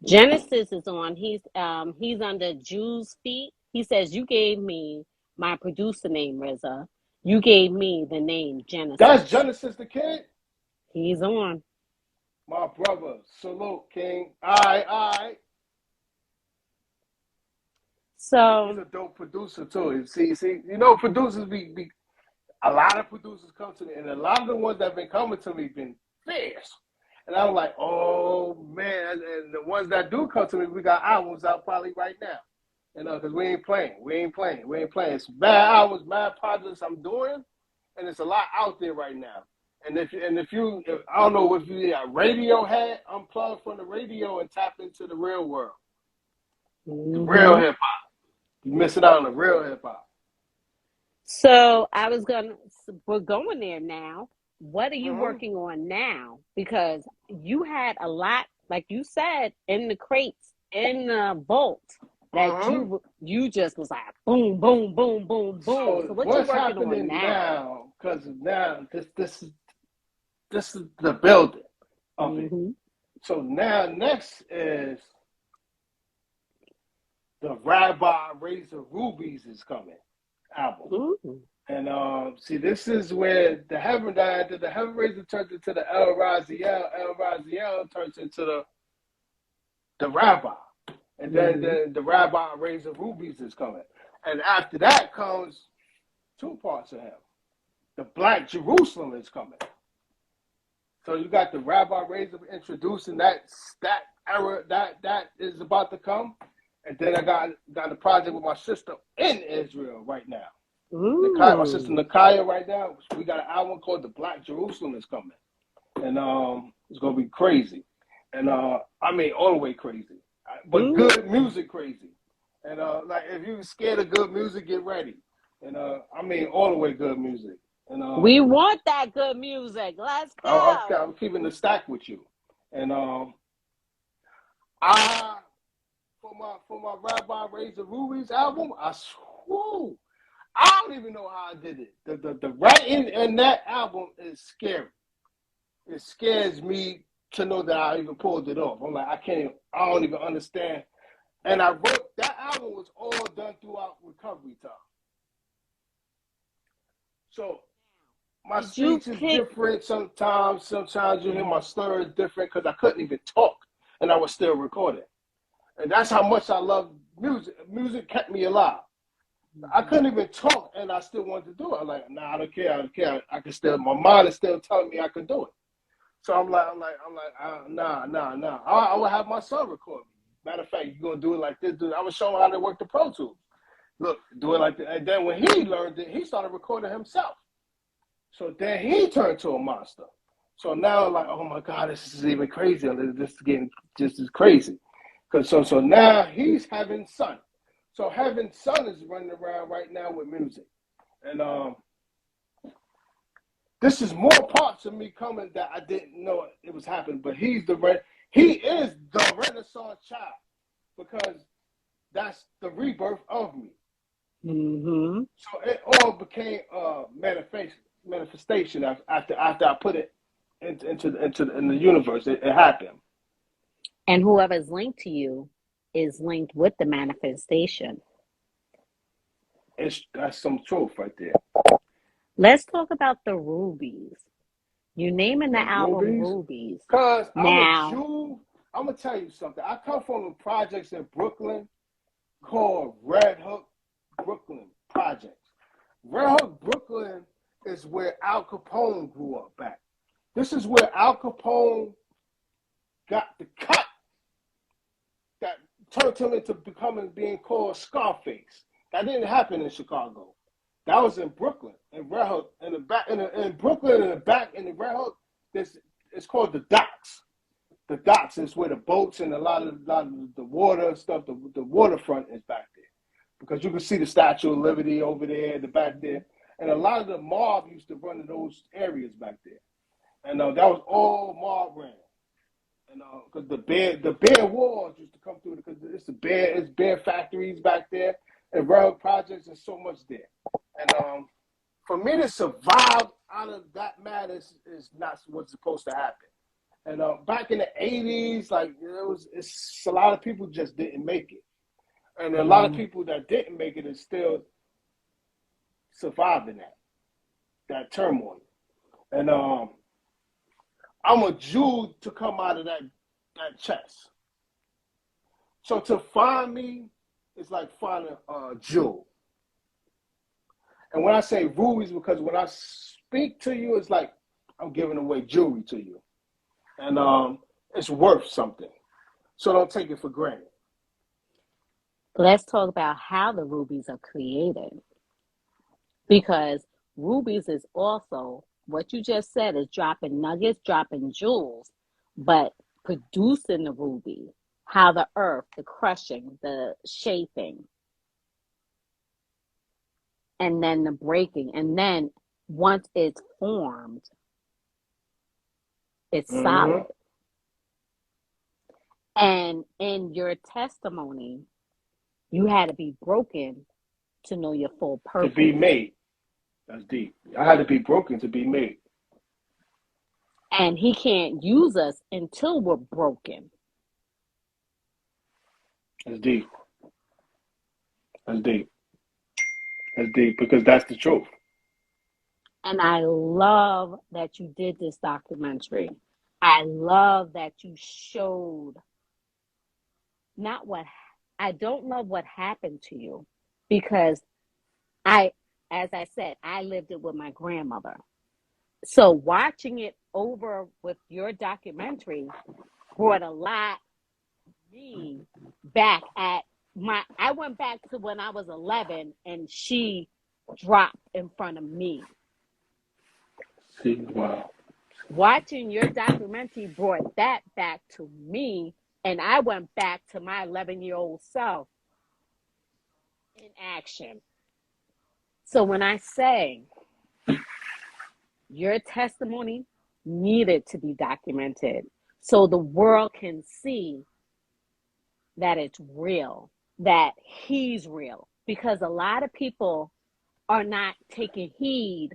Genesis is on. He's under Jew's feet. He says, "You gave me my producer name, Reza. You gave me the name That's Genesis." Genesis the Kid. He's on. My brother, salute, King. All right. He's So a dope producer too. See, producers be a lot of producers come to me, and a lot of the ones that have been coming to me been fierce. And I'm like, oh man. And the ones that do come to me, we got albums out probably right now. Because we ain't playing. It's mad albums, mad projects I'm doing, and it's a lot out there right now. And if I don't know if you a radio head, unplug from the radio and tap into the real world, the real mhm. hip hop. You missing out on the real hip hop. So we're going there now. What are you Mm-hmm. working on now? Because you had a lot, like you said, in the crates, in the vault that Mm-hmm. you just was like boom, boom, boom, boom, boom. So So what you what's working on happening now? now? Because now this is the building of it. Mm-hmm. So now next is the Rabbi Razor Rubies is coming album. Ooh. And see, this is where the heaven died. The heaven razor turns into the El Raziel. El Raziel turns into the rabbi. And then Mm-hmm. the Rabbi Razor Rubies is coming. And after that comes two parts of him. The Black Jerusalem is coming. So you got the Rabbi Razor introducing that era that is about to come. And then I got a project with my sister in Israel right now. My sister Ooh. Nakaya right now. We got an album called The Black Jerusalem is coming. And it's gonna be crazy. And I mean all the way crazy. But Ooh. good music crazy. And like if you're scared of good music, get ready. And I mean all the way good music. And We want that good music. Let's go. I'm keeping the stack with you. And I for my Rabbi Razor Rubies album, I swore I don't even know how I did it. The writing in that album is scary. It scares me to know that I even pulled it off. I'm like, I don't even understand. And I wrote that album was all done throughout recovery time. So my Did you speech is pick? different sometimes. Sometimes you hear my slur is different because I couldn't even talk and I was still recording. And that's how much I love music. Music kept me alive. I couldn't even talk, and I still wanted to do it. I'm like, nah, I don't care. I can still. My mind is still telling me I can do it. So I'm like, nah. I would have my son record me. Matter of fact, you're gonna do it like this, dude. I was showing him how to work the Pro Tools. Look, do it like that. And then when he learned it, he started recording himself. So then he turned to a monster. So now I'm like, oh my God, this is even crazier. This is getting just as crazy. So now he's having son. So having son is running around right now with music. And this is more parts of me coming that I didn't know it was happening. But he is the Renaissance child because that's the rebirth of me. Mm-hmm. So it all became a manifestation after I put it into the universe. It happened. And whoever's linked to you is linked with the manifestation. That's some truth right there. Let's talk about the rubies. You naming the The album rubies, Rubies. cause I'm a Now, Jew. I'm gonna tell you something. I come from the projects in Brooklyn called Red Hook Brooklyn Projects. Red Hook Brooklyn is where Al Capone grew up at. This is where Al Capone got the cut that turned him into being called Scarface. That didn't happen in Chicago. That was in Brooklyn, in Red Hook, in Brooklyn, in the back, in the Red Hook. It's called the docks. The docks is where the boats and a lot of the water stuff. The waterfront is back there because you can see the Statue of Liberty over there, in the back there, and a lot of the mob used to run in those areas back there, and that was all mob ran. And because the bear wars used to come through because it's bear factories back there and rail projects and so much there. And for me to survive out of that madness is not what's supposed to happen. And back in the 80s, like it's a lot of people just didn't make it. And a lot of people that didn't make it is still surviving that turmoil. And I'm a jewel to come out of that chest. So to find me, it's like finding a jewel. And when I say rubies, because when I speak to you, it's like I'm giving away jewelry to you. And it's worth something. So don't take it for granted. Let's talk about how the rubies are created. Because rubies is also what you just said is dropping nuggets, dropping jewels, but producing the ruby, how the earth, the crushing, the shaping, and then the breaking. And then once it's formed, it's solid. And in your testimony, you had to be broken to know your full purpose. To be made. That's deep. I had to be broken to be made. And he can't use us until we're broken. That's deep. That's deep. That's deep because that's the truth. And I love that you did this documentary. I love that you showed I don't love what happened to you because as I said, I lived it with my grandmother. So watching it over with your documentary brought a lot of me back I went back to when I was 11 and she dropped in front of me. See, wow. Watching your documentary brought that back to me, and I went back to my 11-year-old self in action. So when I say your testimony needed to be documented so the world can see that it's real, that he's real, because a lot of people are not taking heed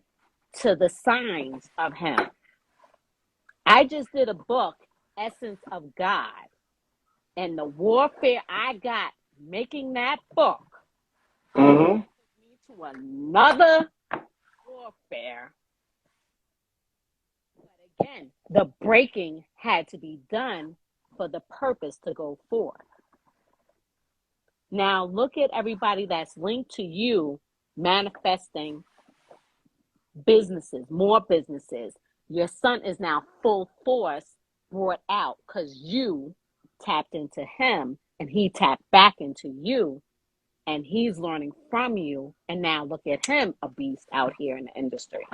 to the signs of him. I just did a book, Essence of God, and the warfare I got making that book Mm-hmm. to another warfare. But again, the breaking had to be done for the purpose to go forth. Now look at everybody that's linked to you manifesting businesses, more businesses. Your son is now full force brought out because you tapped into him and he tapped back into you and he's learning from you. And now look at him, a beast out here in the industry.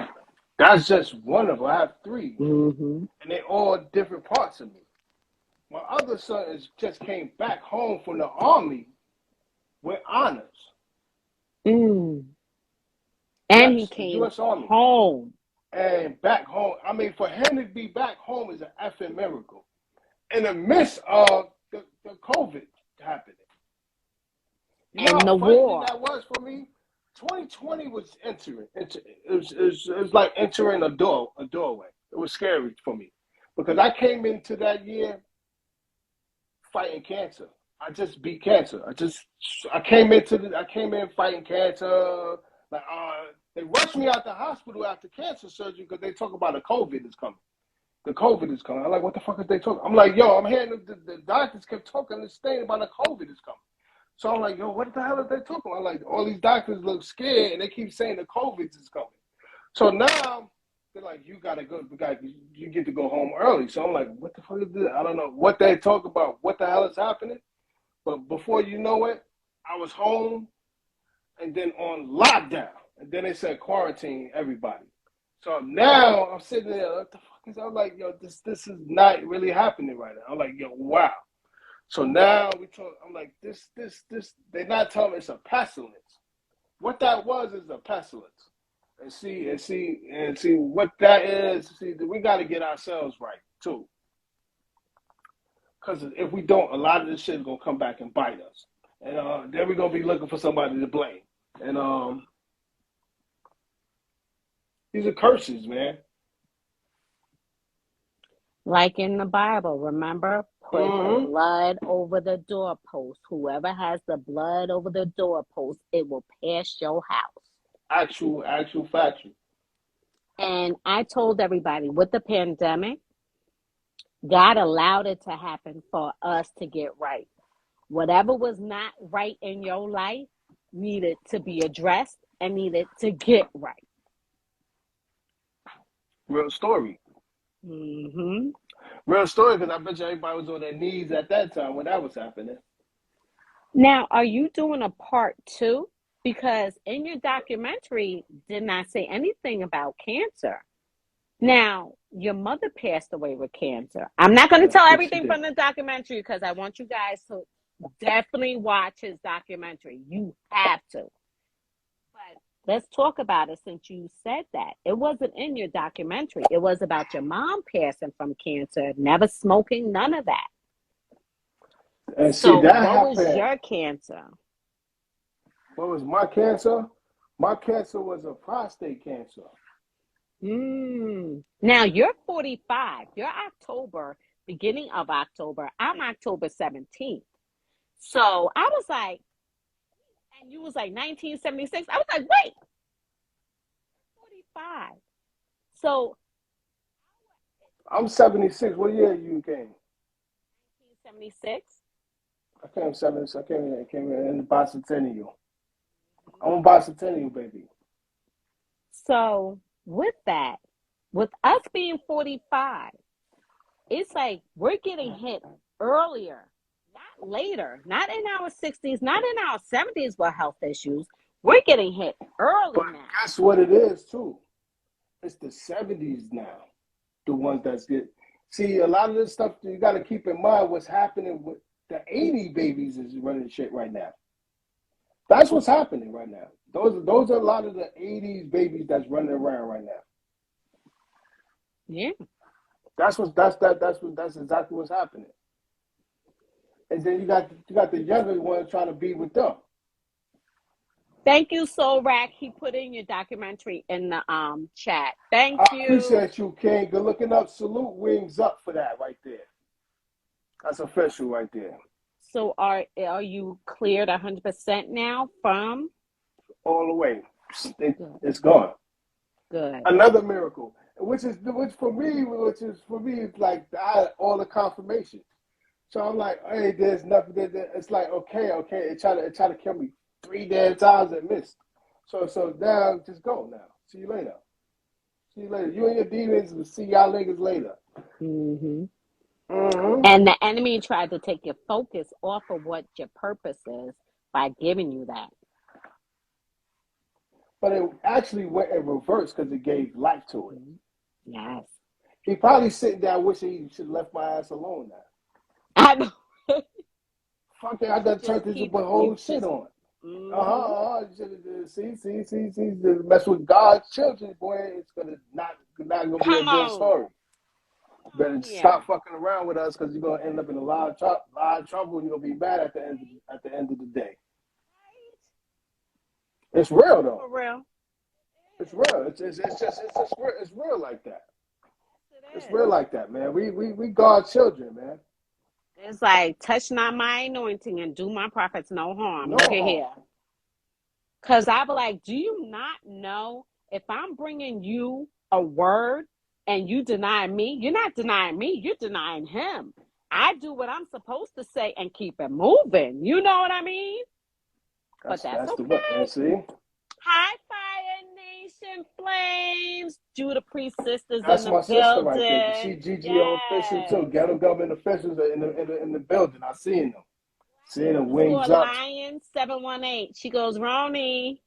That's just one of them. I have 3. Mm-hmm. And they're all different parts of me. My other son just came back home from the army with honors. And yes, he came US Army. home. And back home, I mean, for him to be back home is an effing miracle. In the midst of the COVID happening. You know and how the frightening war. that was for me? 2020 was entering. It was like entering a doorway. It was scary for me. Because I came into that year fighting cancer. I just beat cancer. I came in fighting cancer. Like they rushed me out the hospital after cancer surgery because they talk about the COVID is coming. The COVID is coming. I'm like, what the fuck is they talking? I'm like, yo, I'm hearing the doctors kept talking this thing about the COVID is coming. So I'm like, yo, what the hell are they talking about? I'm like, all these doctors look scared and they keep saying the COVID is coming. So now they're like, you get to go home early. So I'm like, what the fuck is this? I don't know what they talk about. What the hell is happening? But before you know it, I was home and then on lockdown. And then they said quarantine everybody. So now I'm sitting there, what the fuck is that? I'm like, yo, this is not really happening right now. I'm like, yo, wow. So now I'm like, this, they're not telling me it's a pestilence. What that was is a pestilence. And see what that is. See, we got to get ourselves right too. Because if we don't, a lot of this shit is gonna come back and bite us, and then we're gonna be looking for somebody to blame. And these are curses, man. Like in the Bible, remember? Put the Mm-hmm. blood over the doorpost. Whoever has the blood over the doorpost, it will pass your house. Actual factual. And I told everybody with the pandemic, God allowed it to happen for us to get right. Whatever was not right in your life needed to be addressed and needed to get right. Real story. Mm-hmm. Real story, because I bet you everybody was on their knees at that time when that was happening. Now, are you doing a part two? Because in your documentary, did not say anything about cancer. Now, your mother passed away with cancer. I'm not going to tell Yes, she everything did. from the documentary because I want you guys to definitely watch his documentary. You have to. But let's talk about it since you said that. It wasn't in your documentary. It was about your mom passing from cancer, never smoking, none of that. And see, So, that what was happened. your cancer? What was my cancer? My cancer was a prostate cancer. Now you're 45. You're October, beginning of October. I'm October 17th. So I was like, and you was like 1976. I was like, wait, 45. So I'm 76. What year you came? 1976. I came 76. I came in the bicentennial. I'm a bicentennial, baby. So with that, with us being 45, it's like we're getting hit earlier, not later, not in our 60s, not in our 70s with health issues. We're getting hit early But now. guess what it is, too? It's the 70s now, the ones that's good. See, a lot of this stuff, you got to keep in mind what's happening with the 80 babies is running shit right now. That's what's happening right now. Those are a lot of the 80s babies that's running around right now. Yeah. That's exactly what's happening. And then you got the younger ones trying to be with them. Thank you, Soul Rack. He put in your documentary in the chat. Thank I you. appreciate you, King. Good looking up. Salute, wings up for that right there. That's official right there. So are you cleared 100% now from? All the way. It's gone. Good. Another miracle. Which for me it's like all the confirmation. So I'm like, hey, there's nothing. It's like okay. It tried to kill me 3 damn times and missed. So now just go now. See you later. See you later. You and your demons will see y'all niggas later. Mm-hmm. Mm-hmm. And the enemy tried to take your focus off of what your purpose is by giving you that. But it actually went in reverse because it gave life to it. Yes. He probably sitting down wishing he should have left my ass alone now. I know. Fuck it, I done turned this whole shit on. See, mess with God's children, boy. It's not gonna be a Come good on. story. Better Yeah. stop fucking around with us because you're gonna end up in a lot of trouble. And you're gonna be mad at the end of the day. It's real though. For real. It's real. It's real like that. It's real like that, man. We God's children, man. It's like, touch not my anointing and do my prophets no harm. No Look at harm. here. Because I be like, do you not know if I'm bringing you a word and you deny me, you're not denying me, you're denying him. I do what I'm supposed to say and keep it moving. You know what I mean? But that's the way. okay. See? Hi, Fire Nation Flames. Judah Priest sisters That's in the my sister right there. She building. GGO official too. Ghetto government officials are in the building. I seen them. Seeing them wings up. Lion 718. She goes, Roni.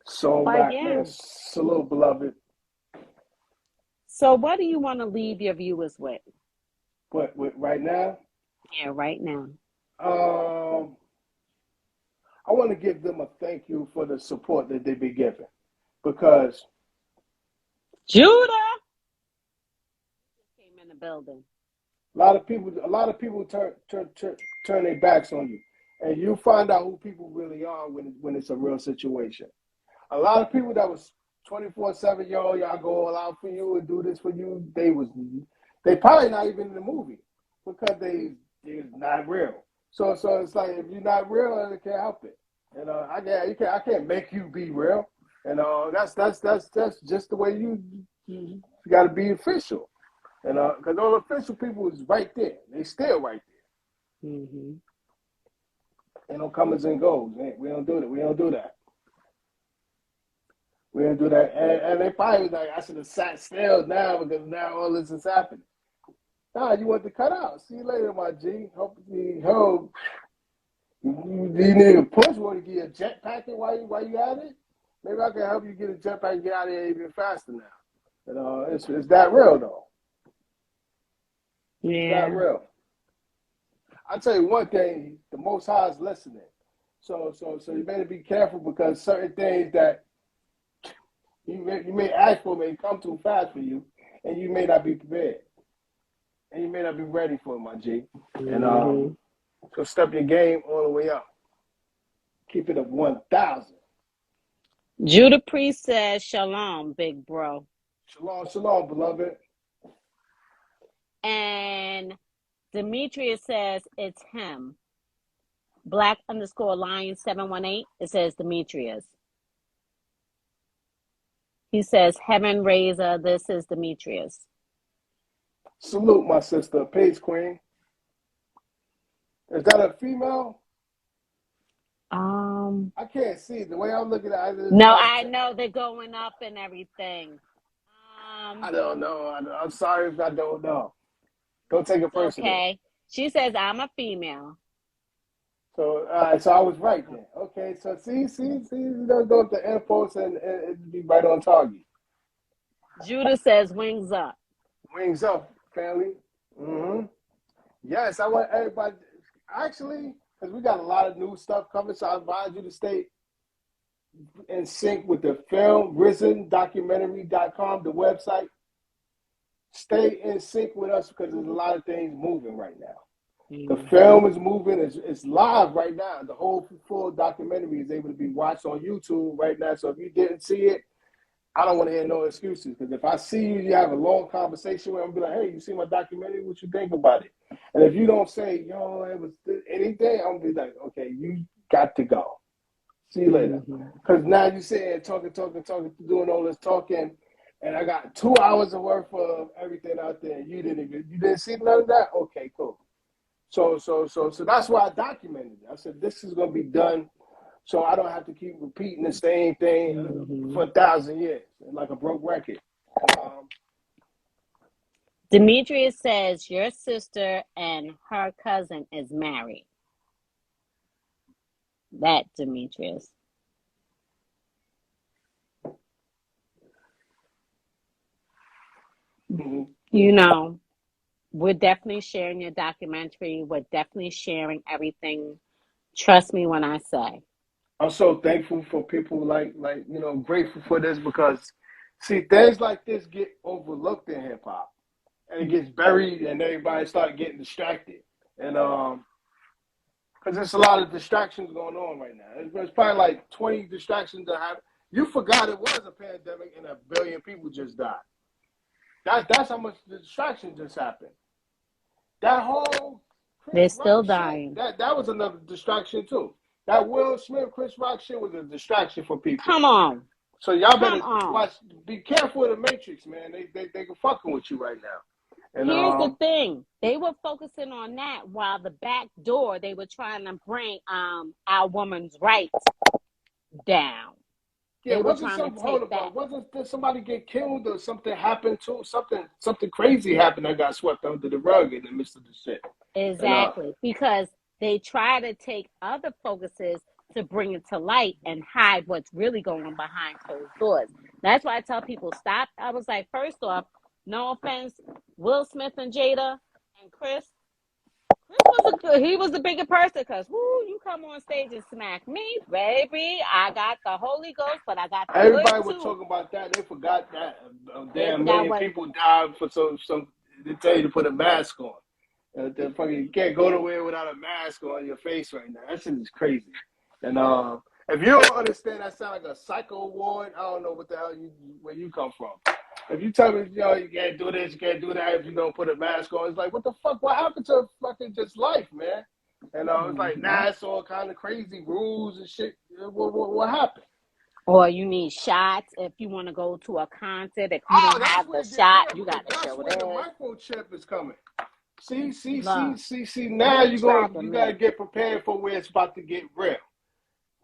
So But back, yeah. man. Salute, beloved. So what do you want to leave your viewers with? What right now? Yeah, right now. I want to give them a thank you for the support that they've been giving, because Judah came in the building. a lot of people turn their backs on you, and you find out who people really are when it's a real situation. A lot of people that was 24/7, yo, y'all go all out for you and do this for you. They probably not even in the movie because they're not real. So it's like if you're not real, I can't help it. And I can't make you be real. And that's just the way you got to be official. And because all official people is right there, they still right there. Mm-hmm. Ain't no comers and goes. We don't do that. We don't do that. We don't do that. And they probably was like, I should have sat still now because now all this is happening. Nah, you want to cut out. See you later, my G. Hope you need a push. Want to get a jet packet while you at it? Maybe I can help you get a jet packet and get out of here even faster now. It's that real though. Yeah. It's that real. I'll tell you one thing, the Most High is listening. So you better be careful because certain things that you may ask for may come too fast for you, and you may not be prepared. And you may not be ready for it, my G. And so step your game all the way up. Keep it up 1,000. Judah Priest says, Shalom, big bro. Shalom, shalom, beloved. And Demetrius says, it's him. Black_Lion 718. It says Demetrius. He says, Heaven Raiser, this is Demetrius. Salute, my sister, Paige Queen. Is that a female? I can't see. The way I'm looking at it. No, I know they're going up and everything. I don't know. I'm sorry if I don't know. Don't take it personal. Okay. She says, I'm a female. So, so I was right then. Okay, so see, you don't go up the infos and be right on target. Judah says, wings up. Wings up, family. Yes, I want everybody, actually, because we got a lot of new stuff coming, so I advise you to stay in sync with the film, RisenDocumentary.com, the website. Stay in sync with us because there's a lot of things moving right now. The film is moving. It's live right now. The whole full documentary is able to be watched on YouTube right now. So if you didn't see it, I don't want to hear no excuses. Because if I see you have a long conversation with me, I'm going to be like, hey, you see my documentary? What you think about it? And if you don't say, yo, it was anything, I'm going to be like, okay, you got to go. See you later. Because now you're sitting there talking, doing all this talking, and I got 2 hours of worth of everything out there. You didn't see none of that? Okay, cool. So that's why I documented it. I said, this is going to be done so I don't have to keep repeating the same thing for 1,000 years, like a broke record. Demetrius says your sister and her cousin is married. That Demetrius. You know, we're definitely sharing your documentary. We're definitely sharing everything. Trust me when I say. I'm so thankful for people like grateful for this because, see, things like this get overlooked in hip hop, and it gets buried, and everybody start getting distracted, and because there's a lot of distractions going on right now. There's probably like 20 distractions that happen. You forgot it was a pandemic and 1 billion people just died. That's how much distraction just happened. That whole they're still dying. That was another distraction too. That Will Smith, Chris Rock shit was a distraction for people. Come on. So y'all better watch. Be careful of the Matrix, man. They fucking with you right now. And here's the thing: they were focusing on that while the back door they were trying to bring our women's rights down. Yeah, wasn't somebody get killed or something happened to something crazy happened that got swept under the rug in the midst of the shit? Exactly, because they try to take other focuses to bring it to light and hide what's really going behind closed doors. That's why I tell people stop. I was like, first off, no offense, Will Smith and Jada and Chris he was the bigger person because you come on stage and smack me, baby. I got the Holy Ghost, but I got the everybody hood was too. Talking about that. They forgot that damn million people died for some. They tell you to put a mask on. You can't go nowhere without a mask on your face right now. That shit is crazy. And If you don't understand, that sound like a psycho ward. I don't know what the hell where you come from. If you tell me, you can't do this, you can't do that, if you don't put a mask on, it's like, what the fuck? What happened to fucking just life, man? And it's like, nah, it's all kind of crazy rules and shit. What happened? Or you need shots if you want to go to a concert. If you don't have the shot, you got to show that's where the this. microchip is coming. See. Now You you gotta get prepared for where it's about to get real.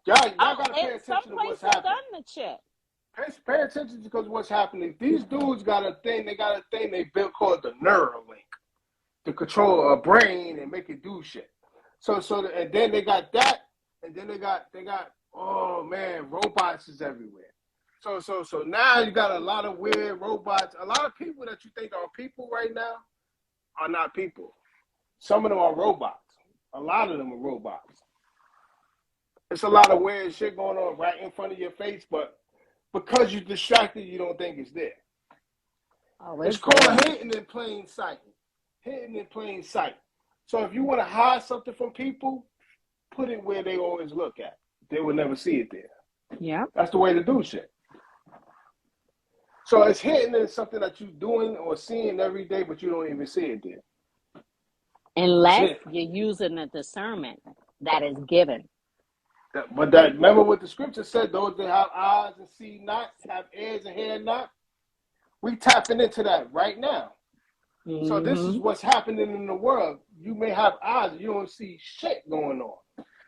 Y'all gotta pay attention to what's happening. Done the chip. Pay attention because what's happening. These dudes got a thing they built called the Neuralink to control a brain and make it do shit. And then they got that, and then they got oh man, robots is everywhere. So now you got a lot of weird robots. A lot of people that you think are people right now are not people. Some of them are robots. A lot of them are robots. It's a lot of weird shit going on right in front of your face, but because you're distracted, you don't think it's there. Oh, it's called hidden in plain sight. Hidden in plain sight. So if you want to hide something from people, put it where they always look at. They will never see it there. Yeah. That's the way to do shit. So it's hidden in something that you're doing or seeing every day, but you don't even see it there. Unless you're using the discernment that is given. But remember what the scripture said, those that have eyes and see not, have ears and hear not. We tapping into that right now. Mm-hmm. So this is what's happening in the world. You may have eyes, you don't see shit going on.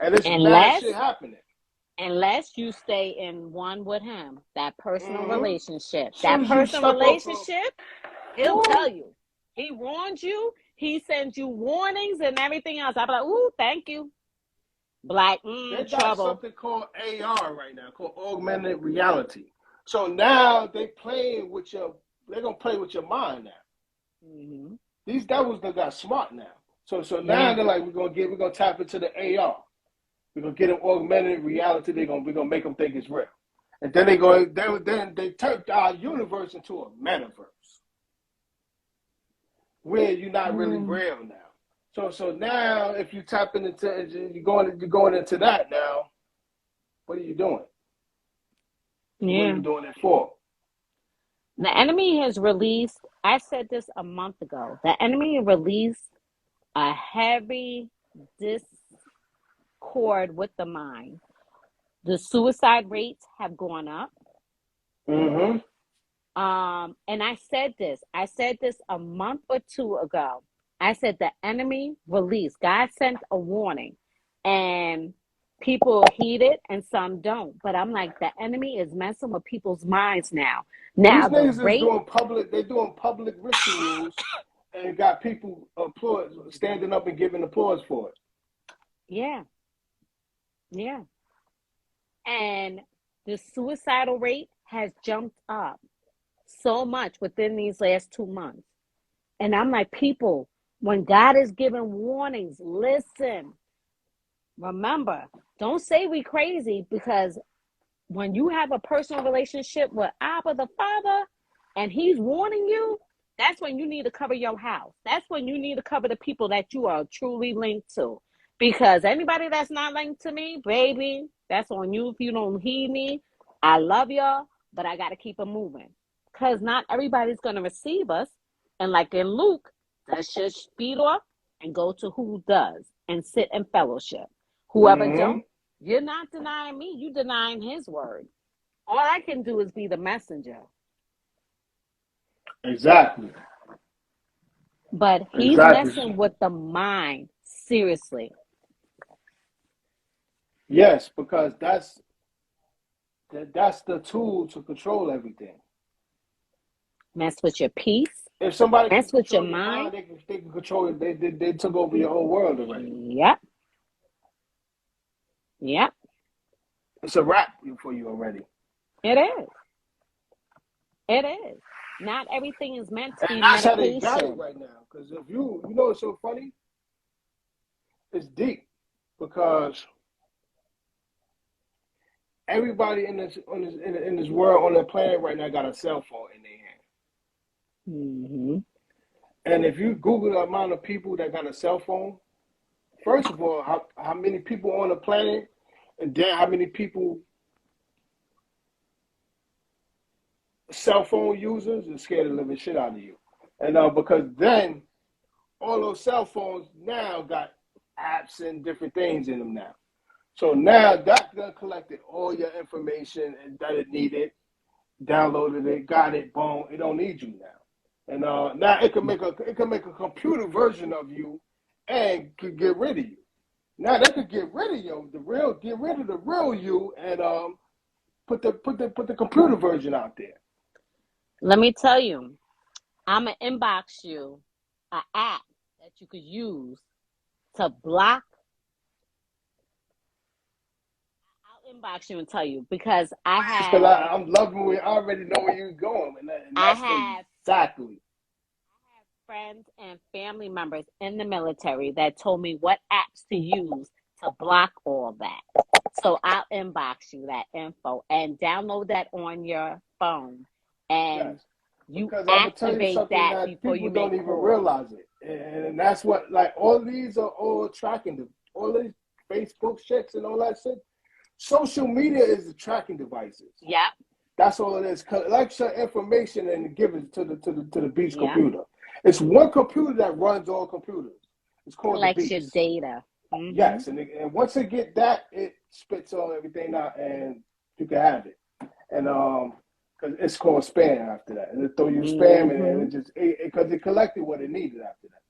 And it's bad shit happening. Unless you stay in one with him, that personal relationship. That personal relationship, he'll tell you. He warns you. He sends you warnings and everything else. I'll be like, ooh, thank you. They got something called AR right now, called augmented reality. So now they're playing with they're gonna play with your mind now. Mm-hmm. These devils that got smart now. So now they're like, we're gonna tap into the AR. We're gonna get them augmented reality. We're gonna make them think it's real. And then they turned our universe into a metaverse where you're not really real now. So now, if you tap into, you're going into that now. What are you doing? Yeah. What are you doing it for? The enemy has released. I said this a month ago. The enemy released a heavy discord with the mind. The suicide rates have gone up. Mm-hmm. And I said this a month or two ago. I said the enemy released. God sent a warning, and people heed it, and some don't. But I'm like, the enemy is messing with people's minds now. Now these niggas is doing public. They're doing public rituals, and got people standing up and giving applause for it. Yeah. And the suicidal rate has jumped up so much within these last 2 months. And I'm like, people, when God is giving warnings, listen. Remember, don't say we crazy, because when you have a personal relationship with Abba the Father and he's warning you, that's when you need to cover your house. That's when you need to cover the people that you are truly linked to. Because anybody that's not linked to me, baby, that's on you if you don't heed me. I love y'all, but I got to keep it moving. Because not everybody's going to receive us. And like in Luke, let's just speed off and go to who does and sit in fellowship. Whoever don't, you're not denying me. You're denying his word. All I can do is be the messenger. Exactly. But he's messing with the mind, seriously. Yes, because that's the tool to control everything. Mess with your peace. If somebody mess with your mind, they can control it. They took over your whole world already. Yep. It's a wrap for you already. It is. Not everything is meant to be medication. That's how they got it right now. Because if you know what's so funny? It's deep, because everybody in this world, on the planet right now, got a cell phone in their hand. Mm-hmm. And if you Google the amount of people that got a cell phone, first of all, how many people on the planet, And then how many people, cell phone users, are scared of the living shit out of you. And because then all those cell phones now got apps and different things in them now. So now that done collected all your information that it needed, downloaded it, got it, boom, it don't need you now. And now it can make a computer version of you and could get rid of you. Now they could get rid of you, get rid of the real you, and put the computer version out there. Let me tell you, I'm gonna inbox you an app that you could use to block. I'll inbox you and tell you because I have. Because I'm loving where I already know where you're going, and that's exactly. I have friends and family members in the military that told me what apps to use to block all that. So I'll inbox you that info and download that on your phone, and you activate that before you make calls. People don't even realize it, and that's what, like, all these are all tracking, all these Facebook shits and all that shit. Social media is the tracking devices. Yep. That's all it is. Collect your information and give it to the beast computer. It's one computer that runs all computers. It's called the beast. Collects your data. Mm-hmm. Yes, and once it get that, it spits all everything out, and you can have it. And because it's called spam after that, and it throw you spam, and it just because it collected what it needed after that,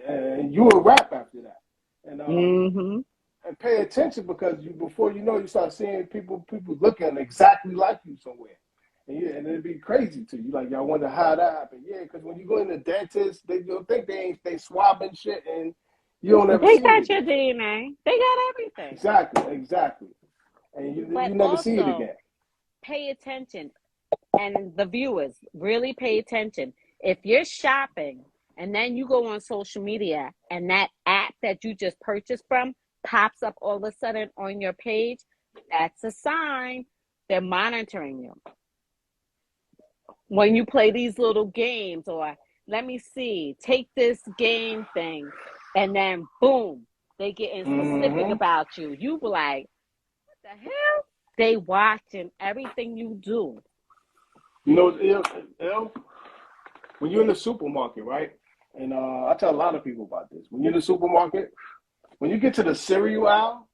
and you a rap after that, and and pay attention because before you know, you start seeing people looking exactly like you somewhere, and it'd be crazy to you. Like, y'all wonder how that happened. Yeah, because when you go in the dentist, they don't think they swabbing shit, and you don't ever see it. They got your DNA. They got everything. Exactly. And you never also, see it again. Pay attention, and the viewers really pay attention. If you're shopping and then you go on social media and that app that you just purchased from pops up all of a sudden on your page, that's a sign they're monitoring you. When you play these little games, or let me see, take this game thing, and then boom, they get specific about you. You be like, what the hell? They watching everything you do. You know, when you're in the supermarket, right? And I tell a lot of people about this. When you're in the supermarket, when you get to the cereal aisle,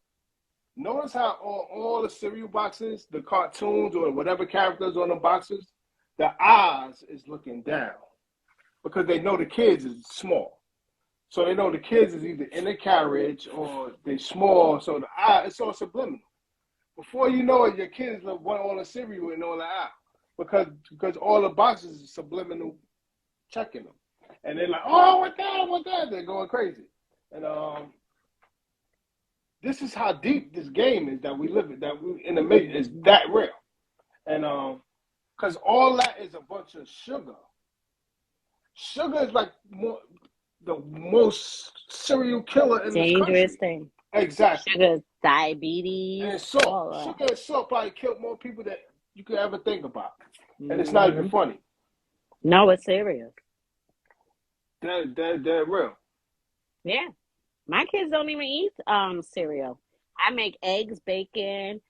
notice how all the cereal boxes, the cartoons or whatever characters on the boxes, the eyes is looking down because they know the kids is small. So they know the kids is either in the carriage or they small. So the eye, it's all subliminal. Before you know it, your kids want all the cereal and all the aisle because all the boxes are subliminal checking them. And they're like, oh, what that? They're going crazy. And this is how deep this game is that we live in, that we in the middle is that real. And because all that is a bunch of sugar. Sugar is like the most serial killer in this country. Dangerous thing. Exactly. Sugar, diabetes. And salt. Sugar and salt probably killed more people than you could ever think about. And it's not even funny. No, it's serious. They're real. Yeah. My kids don't even eat cereal. I make eggs, bacon,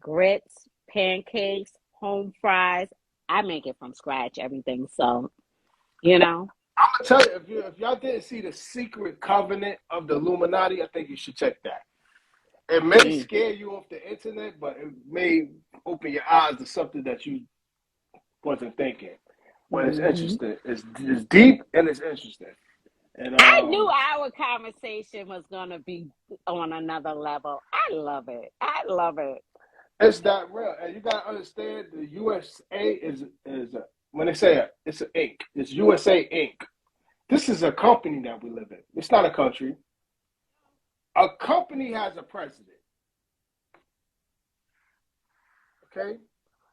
grits, pancakes, home fries. I make it from scratch, everything. So, you know. I'm gonna tell you, if y'all didn't see The Secret Covenant of the Illuminati, I think you should check that. It may scare you off the internet, but it may open your eyes to something that you wasn't thinking. But it's interesting. It's deep and it's interesting. And I knew our conversation was gonna be on another level. I love it. It's that real, and you gotta understand the USA is when they say it's an Inc. It's USA Inc. This is a company that we live in. It's not a country. A company has a president. Okay,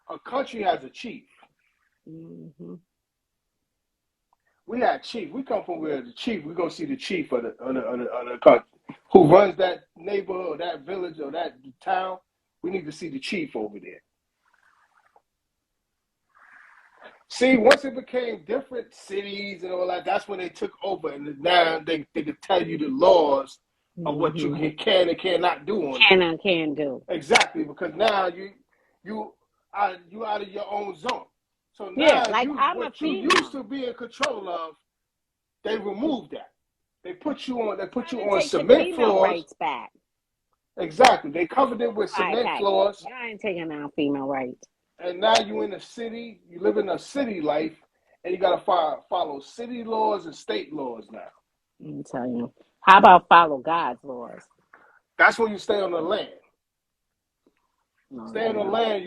a country has a chief. We had chief. We come from where the chief. We go see the chief of the country who runs that neighborhood, or that village, or that town. We need to see the chief over there. See, once it became different cities and all that, that's when they took over, and now they could tell you the laws of what you can and cannot do on Can there. and can do. Exactly, because now you out of your own zone. So Yeah, now like I'm a what you female. used to be in control of, they removed that. They put you on Take your cement female floors. rights back. Exactly. They covered it with cement Okay. floors. You ain't taking our female rights. And now you in the city, you live in a city life, and you gotta follow city laws and state laws now. Let me tell you. How about follow God's laws? That's when you stay on the land. No, Stay on the yeah. land,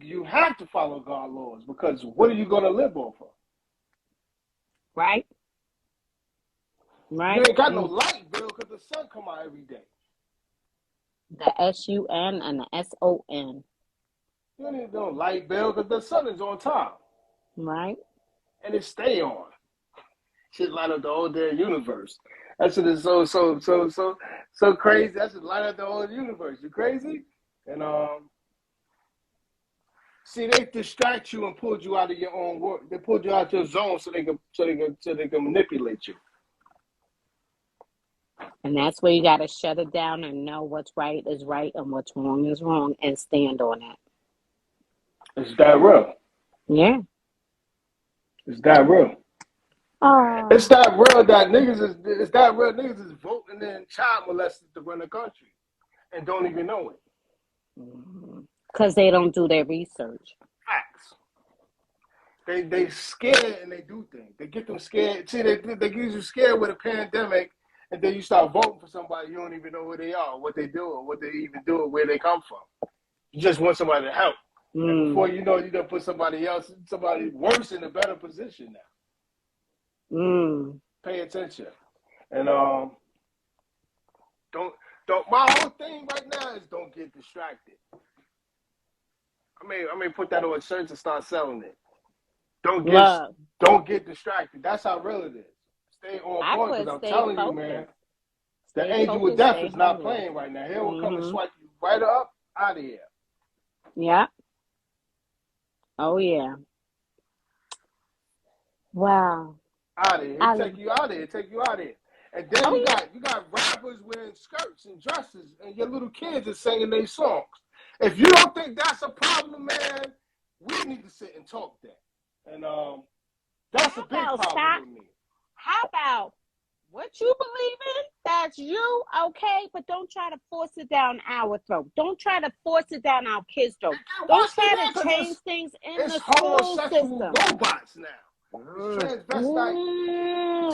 you have to follow God's laws, because what are you gonna live off of? Right? Right? You ain't got no light bill because the sun come out every day. The SUN and the SON. You don't need no light bill because the sun is on top. Right? And it stay on. Shit light up the whole damn universe. That shit is so crazy. That shit light up the whole universe. You crazy? And see, they distract you and pulled you out of your own work. They pulled you out your zone so they can manipulate you. And that's where you got to shut it down and know what's right is right and what's wrong is wrong and stand on it. It's that real. Yeah. It's that real. It's that real that niggas is voting in child molesters to run the country and don't even know it. Because they don't do their research. Facts. They scared and they do things. They get them scared. See, they get you scared with a pandemic, and then you start voting for somebody you don't even know who they are, what they do, or what they even do, or where they come from. You just want somebody to help. And before you know, you done put somebody worse in a better position now. Pay attention. And don't my whole thing right now is don't get distracted. I may put that on shirts and start selling it. Don't get distracted. That's how real it is. Stay on point, because I'm telling you, man, the angel with death is not playing right now. He will come and swipe you right up out of here. Yeah. Oh yeah. Wow. Out of here. He'll take you out of here. Take you out of here. And then you got rappers wearing skirts and dresses, and your little kids are singing their songs. If you don't think that's a problem, man, we need to sit and talk that. And that's a big problem with me. How about what you believe in? That's you, okay? But don't try to force it down our throat. Don't try to force it down our kids' throat. Don't try to change things in the school system. Robots now. Transvestite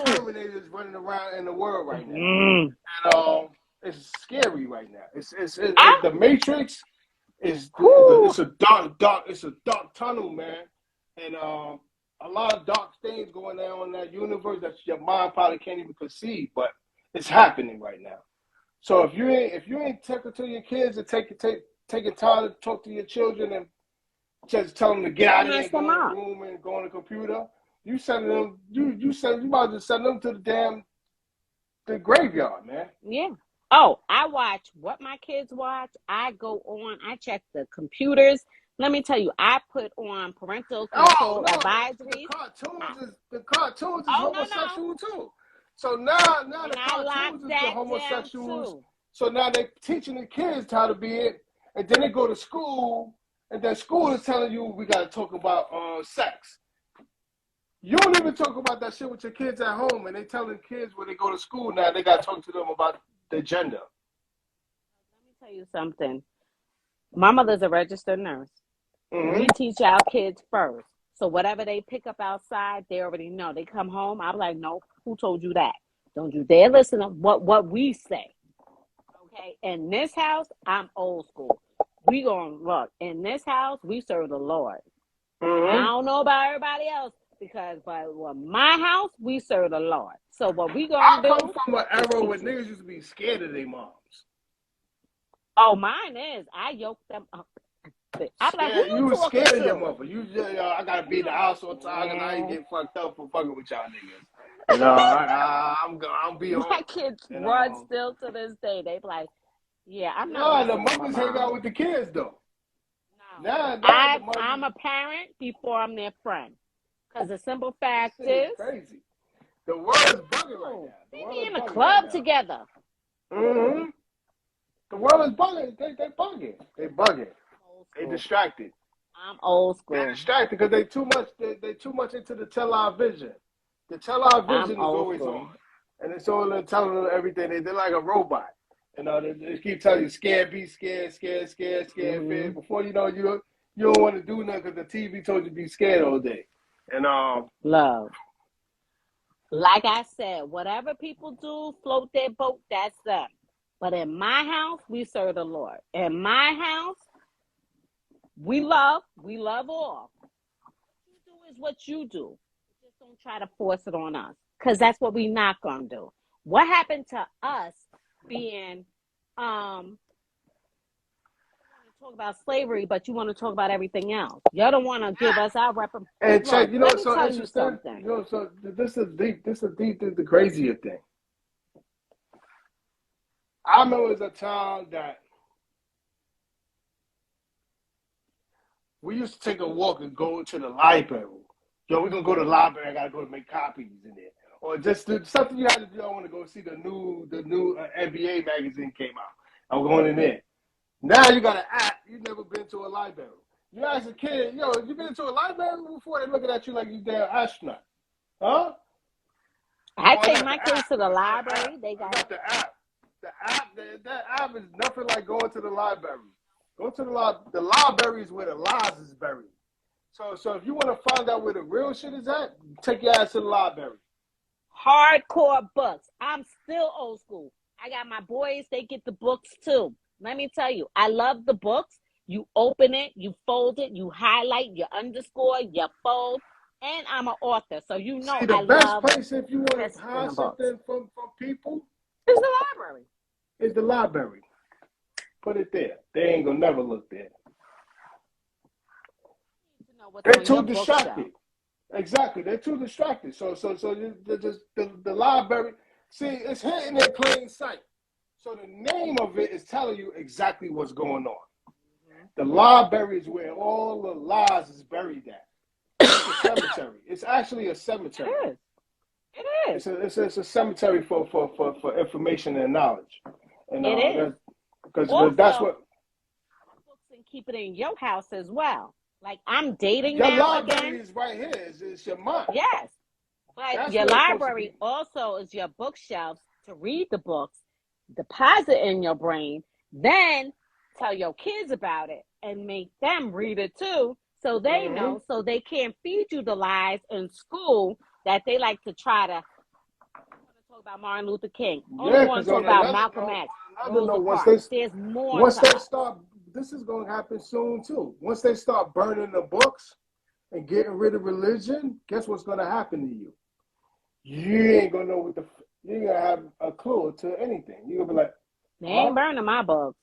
Terminators running around in the world right now. And it's scary right now. It's the Matrix is it's a dark tunnel, man. And a lot of dark things going on in that universe that your mind probably can't even conceive, but it's happening right now. So if you ain't talking to your kids and taking time to talk to your children and just tell them to get out of here, go in the room and go on the computer, you might just send them to the graveyard, man. Yeah. Oh, I watch what my kids watch. I go on, I check the computers. Let me tell you, I put on parental control advisories. The cartoons is homosexual too. So now the cartoons is the homosexuals. So now they're teaching the kids how to be it, and then they go to school, and then school is telling you we got to talk about sex. You don't even talk about that shit with your kids at home, and they telling kids when they go to school now they got to talk to them about their gender. Let me tell you something. My mother's a registered nurse. We teach our kids first. So whatever they pick up outside, they already know. They come home, I'm like, no, who told you that? Don't you dare listen to what we say. Okay? In this house, I'm old school. We gonna look. In this house, we serve the Lord. I don't know about everybody else, but my house, we serve the Lord. So what we gonna do? I come from an era where niggas used to be scared of their moms. Oh, mine is. I yoke them up. I'm like, who you talking scared to? of your mother. You just, I gotta be in the house on time, and I ain't get fucked up for fucking with y'all niggas. You know, I'm be on. My kids run still to this day. They be like, yeah, I'm not. No, the mothers hang out with the kids though. No. I'm a parent before I'm their friend. Because the simple fact is crazy. The world is bugging right now. We be in a club together. Mm-hmm. The world is bugging. They bugging. They bugging. Old They school. distracted. I'm old They're school. distracted because they too much. They too much into the television. The television I'm is old always school. on, and it's all telling them everything. They're like a robot. They keep telling you scared, be scared, scared, scared, scared, Hmm. fear. Before you know, you don't want to do nothing because the TV told you to be scared all day. And Love. Like I said, whatever people do, float their boat, that's them. But in my house, we serve the Lord. In my house, we love all. What you do is what you do. Just don't try to force it on us. Because that's what we not gonna do. What happened to us being talk about slavery, but you want to talk about everything else. Y'all don't want to give us our and check, Look, you know let what's me so tell you interesting? something. You know, so this is deep. This is deep. This is the crazier thing. I remember as a child that we used to take a walk and go to the library. Yo, we're gonna go to the library. I gotta go to make copies in there, or just something you had to do. I want to go see the new NBA magazine came out. I'm going in there. Now you got an app. You've never been to a library. You ask a kid, yo, you been to a library before? They looking at you like you damn astronaut, huh? I Oh, I take got my the app. kids to the I got the app. library. They I got got the app. The app. That app is nothing like going to the library. Go to the library is where the lies is buried. So if you want to find out where the real shit is at, take your ass to the library. hardcore books. I'm still old school. I got my boys, they get the books too. Let me tell you, I love the books. You open it, you fold it, you highlight, you underscore, you fold. And I'm an author, so you know See, the I best love place if you want to history hide and books. something from people It's the library. is the library. Put it there. They ain't gonna never look there. You need to know what's They're on too your bookshelf. distracted. Exactly. They're too distracted. So the library. See, it's hidden in plain sight. So the name of it is telling you exactly what's going on. The library is where all the lies is buried at. It's a cemetery. It's actually a It cemetery. is. It is. It's a cemetery for information and knowledge. And It is. that's because that's Also, what books and keep it in your house as well. Like I'm dating your now library again. is right here. It's your mind. Yes. But That's your where it's supposed to library be. also is your bookshelves to read the books, deposit in your brain, then tell your kids about it and make them read it too so they Mm-hmm. know, so they can't feed you the lies in school that they like to try to talk about Martin Luther King. Only Yeah, want because to talk on about another Malcolm note, X, on another Rosa note, Parks. There's more once to they us. start, this is going to happen soon too. Once they start burning the books and getting rid of religion, guess what's going to happen to you? You ain't gonna know you ain't gonna have a clue to anything. You're gonna be like, They huh? ain't burning my books.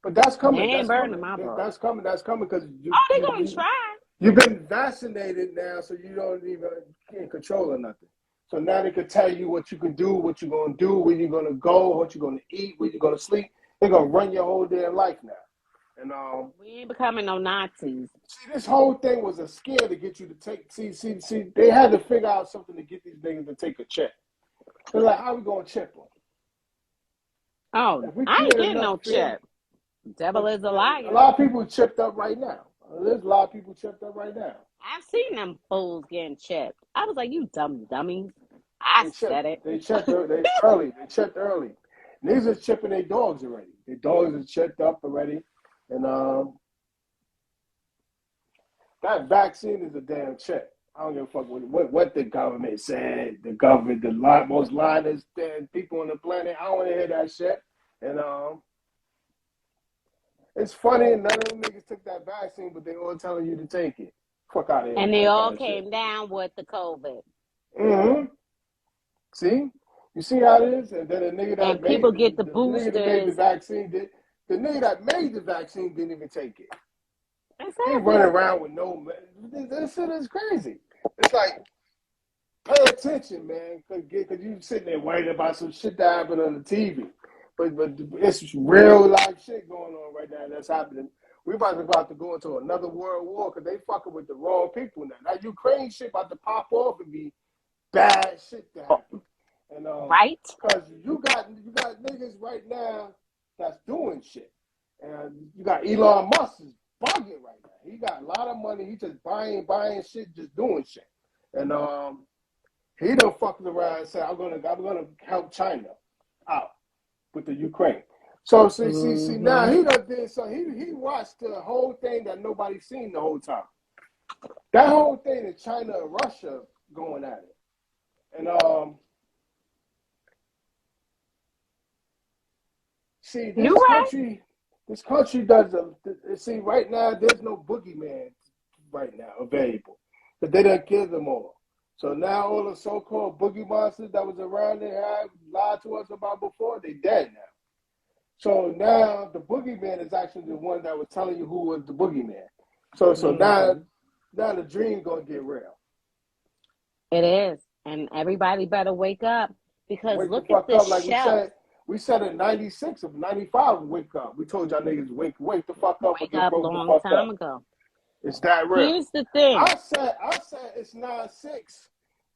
But that's They coming. ain't That's burning coming. my books. That's coming. That's coming because Oh, they gonna try. you've been vaccinated now, so you don't even can't control or nothing. So now they can tell you what you can do, what you're gonna do, where you're gonna go, what you're gonna eat, where you're gonna sleep. They're gonna run your whole damn life now. And We ain't becoming no Nazis. see, this whole thing was a scare to get you to take. See. They had to figure out something to get these niggas to take a check. They're like, how we gonna chip them? Oh, If we I ain't create getting enough no fear, chip. Devil but is a a liar. lot of people chipped up right now. There's a lot of people chipped up right now. I've seen them fools getting chipped. I was like, you dumb dummies. I They chipped. said it. They chipped. They early. They chipped early. Niggas are chipping their dogs already. Their dogs are chipped up already, and that vaccine is a damn chip. I don't give a fuck what the government said. The government, most lying people on the planet. I don't want to hear that shit. And it's funny. None of them niggas took that vaccine, but they all telling you to take it. Fuck out of here And with they that all kind of shit. came down with the COVID. Mm-hmm. See, you see how it is, and then And people get the the nigga that made the boosters. vaccine the nigga that made the vaccine didn't even take it. He running Exactly. around with no. This shit is crazy. It's like pay attention, man, because you sitting there worried about some shit that happened on the TV, but it's real life shit going on right now that's happening. We about to go into another world war because they fucking with the wrong people now. That Ukraine shit about to pop off and be bad shit to happen. And And Right. because you got niggas right now that's doing shit. And you got Elon Musk is bugging right now. He got a lot of money. He just buying shit, just doing shit. And he done fucking around and said, I'm gonna help China out with the Ukraine. So see now he done did so he watched the whole thing that nobody seen the whole time. That whole thing in China and Russia going at it. And see You right. this country does see right now there's no boogeyman right now available. But they done killed them all. So now all the so-called boogie monsters that was around there had lied to us about before, they dead now. So now the boogeyman is actually the one that was telling you who was the boogeyman. So now the dream gonna get real. It is. And everybody better wake up because Wake look the at fuck this up, like shelf. we said in 96 of 95, wake up. We told y'all niggas wake the fuck up or Wake get up broke the long fuck time up. ago. It's that real. Here's the thing. I said it's 9-6.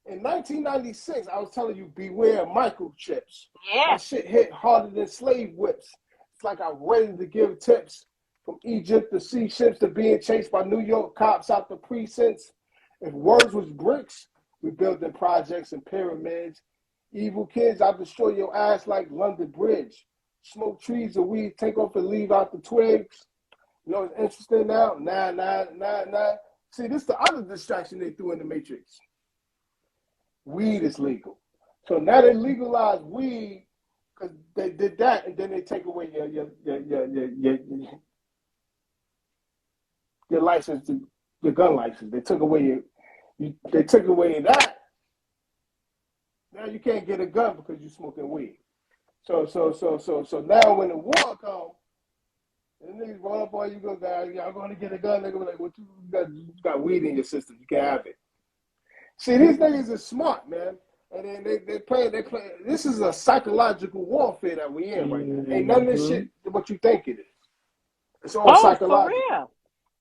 In 1996, I was telling you beware of microchips. Yeah. That shit hit harder than slave whips. It's like I'm ready to give tips from Egypt to sea ships to being chased by New York cops out the precincts. If words was bricks, we building projects and pyramids. Evil kids, I'll destroy your ass like London Bridge. Smoke trees of weed, take off and leave out the twigs. You know what's interesting now? Nah. See, this is the other distraction they threw in the Matrix. Weed is legal. So now they legalize weed because they did that, and then they take away your license, your gun license. They took away that. Now you can't get a gun because you're smoking weed. So now when the war comes, and niggas run up on you, go, y'all going to get a gun? Nigga, like, what you got weed in your system? You can't have it. See, these niggas are smart, man. And then they play. This is a psychological warfare that we in right now. Ain't none of this shit what you think it is. It's all psychological. For real.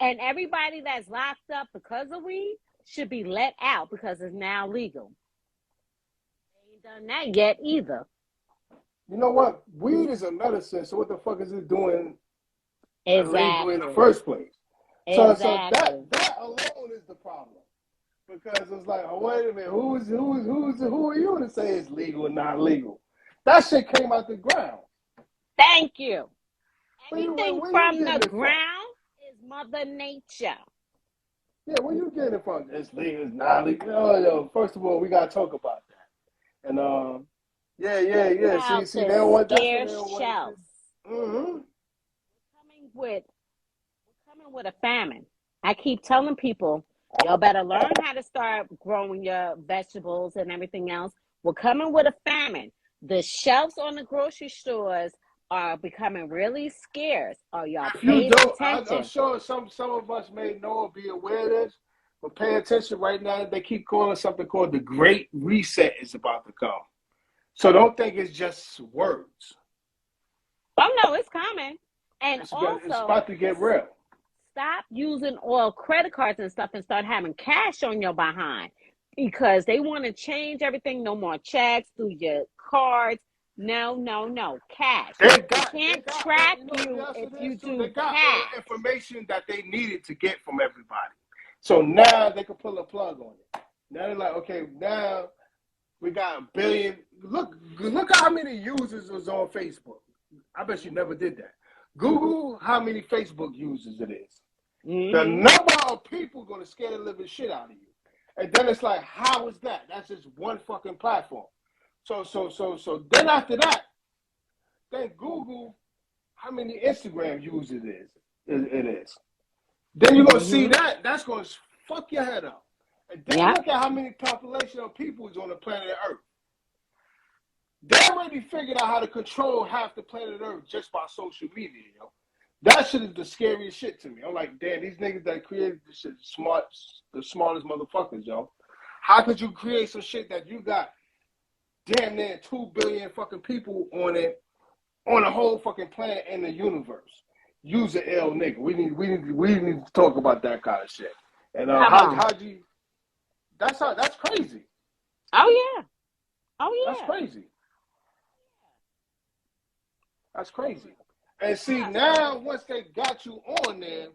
And everybody that's locked up because of weed should be let out because it's now legal. They ain't done that yet either. You know what? Weed is a medicine, so what the fuck is it doing illegal in the first place? So that alone is the problem. Because it's like, oh, wait a minute, who are you to say it's legal and not legal? That shit came out the ground. Thank you. Anything where from the ground is Mother Nature. Yeah, where you getting it from? It's legal, it's not legal. Yo, first of all, we gotta talk about that. And See, they don't want that. Scare shelves. We're coming with a famine. I keep telling people, y'all better learn how to start growing your vegetables and everything else. We're coming with a famine. The shelves on the grocery stores are becoming really scarce. Are y'all paying attention? I'm sure some of us may know or be aware of this, but pay attention right now. They keep calling something called the Great Reset is about to come. So don't think it's just words. Oh, no, it's coming. And it's about to get real. Stop using all credit cards and stuff and start having cash on your behind because they want to change everything. No more checks through your cards. No. Cash. They can't track you if you do They got cash. all the information that they needed to get from everybody. So now they can pull a plug on it. Now they're like, okay, now we got 1 billion. Look how many users was on Facebook. I bet you never did that. Google how many Facebook users it is. Mm-hmm. The number of people going to scare the living shit out of you. And then it's like, how is that? That's just one fucking platform. So then after that, then Google how many Instagram users it is. Then you're going to see that. That's going to fuck your head up. And then look at how many population of people is on the planet Earth. They already figured out how to control half the planet Earth just by social media, yo. That shit is the scariest shit to me. I'm like, damn, these niggas that created this shit the smartest motherfuckers, yo. How could you create some shit that you got damn near 2 billion fucking people on it, on the whole fucking planet in the universe? Use an L nigga. We need to talk about that kind of shit. And that's crazy. Oh yeah. Oh That's yeah. crazy. That's crazy. And see, Yeah. So now once they got you on there,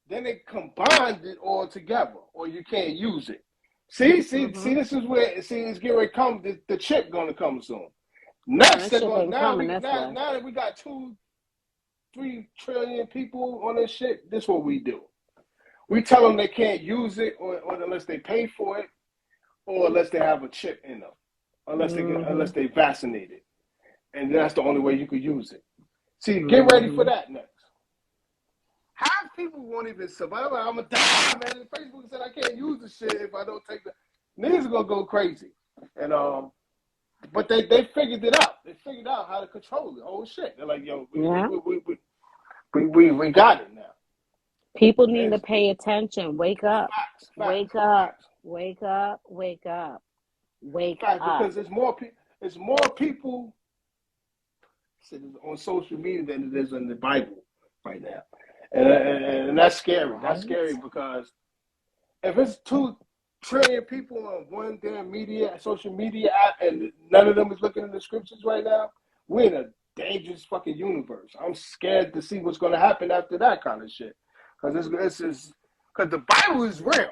then they combined it all together, or you can't use it. See, this is where it's getting ready to come. The chip gonna come soon. no, Next, this they're shit going ain't now coming we this way. now that we got 2-3 trillion people on this shit. This is what we do. We tell them they can't use it, or unless they pay for it, or unless they have a chip in them, unless they vaccinated, and that's the only way you could use it. See, get ready for that next. Half people won't even survive. I'm gonna die, man. Facebook said I can't use the shit if I don't take the. Niggas are gonna go crazy, and but they figured it out. They figured out how to control it. Oh shit! They're like, yo, Yeah. we got it now. People need to It's pay attention. Wake up. facts, Wake facts, up. facts, Wake up. Wake up. Wake facts. up. Because it's more people on social media than it is in the Bible right now, and that's scary. That's Right? scary because if it's 2 trillion people on one damn social media app, and none of them is looking in the scriptures right now, we're in a dangerous fucking universe. I'm scared to see what's going to happen after that kind of shit, because because the Bible is real.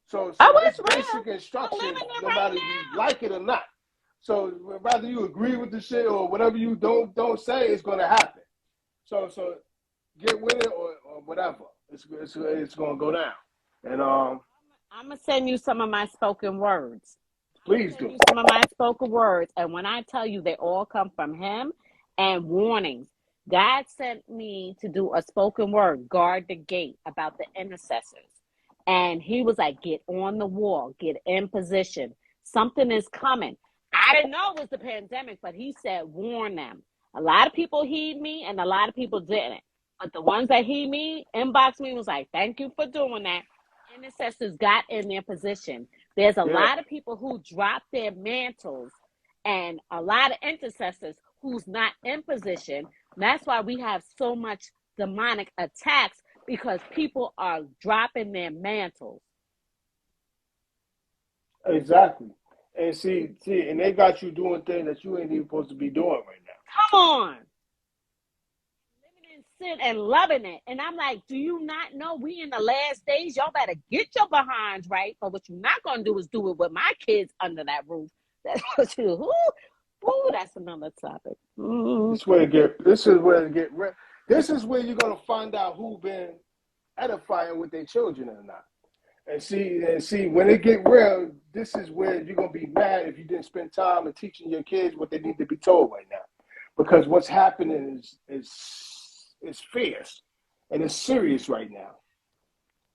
So Oh, it's it's real. basic We're instructions, living it no right matter you now. like it or not. So whether you agree with the shit or whatever you don't say, it's going to happen. So get with it or whatever. It's going to go down. And I'm gonna send you some of my spoken words. I'm gonna please send do. you some of my spoken words, and when I tell you they all come from him, and warnings. God sent me to do a spoken word, guard the gate, about the intercessors. And he was like, get on the wall, get in position. Something is coming. I didn't know it was the pandemic, but he said, warn them. A lot of people heed me, and a lot of people didn't. But the ones that heed me, inbox me, was like, thank you for doing that. Intercessors got in their position. There's a Yeah, lot of people who dropped their mantles, and a lot of intercessors who's not in position. That's why we have so much demonic attacks, because people are dropping their mantles. exactly. And and they got you doing things that you ain't even supposed to be doing right now. Come on. Living in sin and loving it. And I'm like, do you not know we in the last days? Y'all better get your behinds right. But what you're not going to do is do it with my kids under that roof. That's what you do. Ooh, that's another topic. This way to get. This is where to get. This is where you're gonna find out who been edifying with their children or not. And see when it get real, this is where you're gonna be mad if you didn't spend time in teaching your kids what they need to be told right now, because what's happening is fierce and it's serious right now.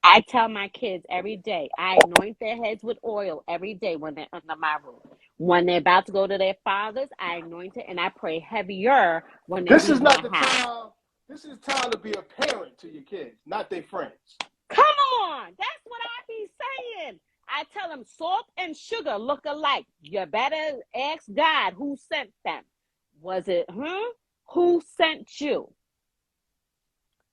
I tell my kids every day, I anoint their heads with oil every day when they're under my roof. When they're about to go to their fathers, I anoint it and I pray heavier when they This is leave my not the house. time. This is time to be a parent to your kids, not their friends. Come on. That's what I be saying. I tell them salt and sugar look alike. You better ask God who sent them. Was it who sent you?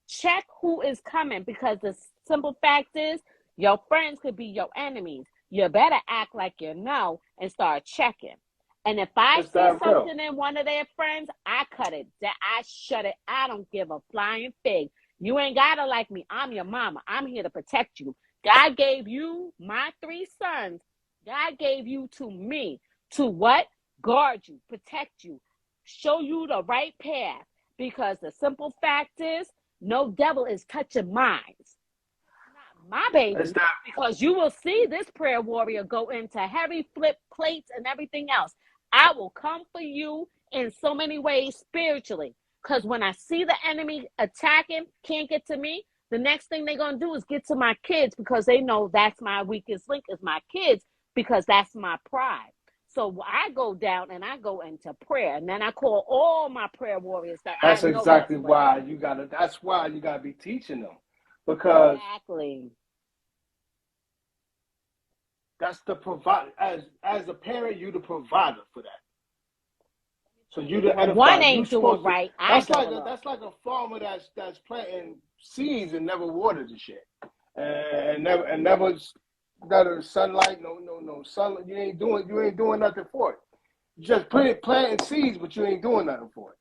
Check who is coming, because the simple fact is your friends could be your enemies. You better act like you know and start checking. And if I It's see that real. something in one of their friends, I cut it. I shut it. I don't give a flying fig. You ain't gotta like me. I'm your mama. I'm here to protect you. God gave you my 3 sons. God gave you to me to what? Guard you, protect you, show you the right path. Because the simple fact is, no devil is touching minds. Not my It's babies, that. because you will see this prayer warrior go into heavy flip plates and everything else. I will come for you in so many ways spiritually. Because when I see the enemy attacking, can't get to me, the next thing they're going to do is get to my kids, because they know that's my weakest link is my kids, because that's my pride. So I go down and I go into prayer, and then I call all my prayer warriors that I That's know that's exactly real. why you gotta. That's why you gotta be teaching them, because Exactly. that's the provide. As a parent, you the provider for that. So you the When one edify. You ain't doing supposed to. right, I double up. That's like a farmer that's planting seeds and never watered the shit, and never sunlight. No sunlight. You ain't doing nothing for it. Just planting seeds, but you ain't doing nothing for it.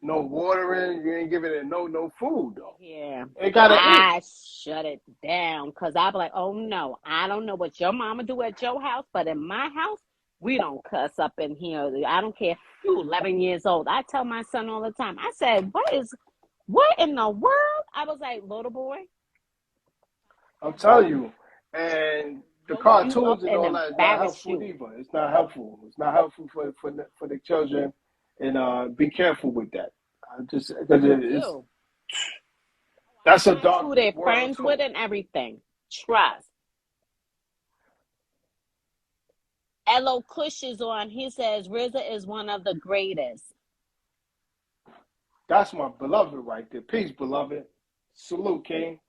No watering, you ain't giving it no food though. Yeah. It gotta eat. I shut it down because I be like, oh no, I don't know what your mama do at your house, but in my house, we don't cuss up in here. I don't care. You 11 years old. I tell my son all the time. I said, what in the world? I was like, little boy, I'm telling you, and the blow you up cartoons and and all that is not embarrass helpful you. either. It's not helpful. It's not helpful for the children, and be careful with that. Just because You it's do. that's a Watch dark who they're world friends too. with and everything. Trust. Elo Kush is on. He says RZA is one of the greatest. That's my beloved right there. Peace, beloved. Salute, King.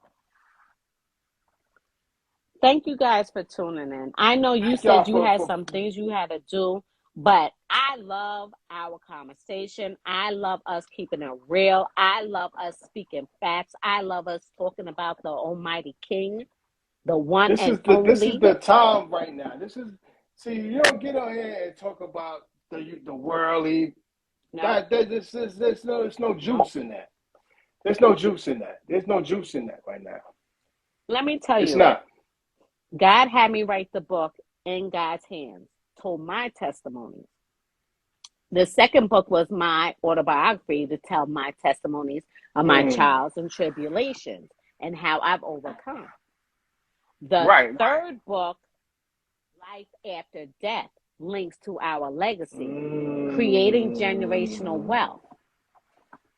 Thank you guys for tuning in. I know you Thank y'all said you had for some things you had to do, but I love our conversation. I love us keeping it real. I love us speaking facts. I love us talking about the Almighty King, the one and this is only. the time right now. See, you don't get on here and talk about the worldly. No, There's no no. juice in that. There's no juice in that. There's no juice in that right now. Let me tell It's you, not. God had me write the book In God's Hands, told my testimonies. The second book was my autobiography to tell my testimonies of my Mm. trials and tribulations and how I've overcome. The Right. third book, Life After Death, links to our legacy, creating generational Mm. wealth.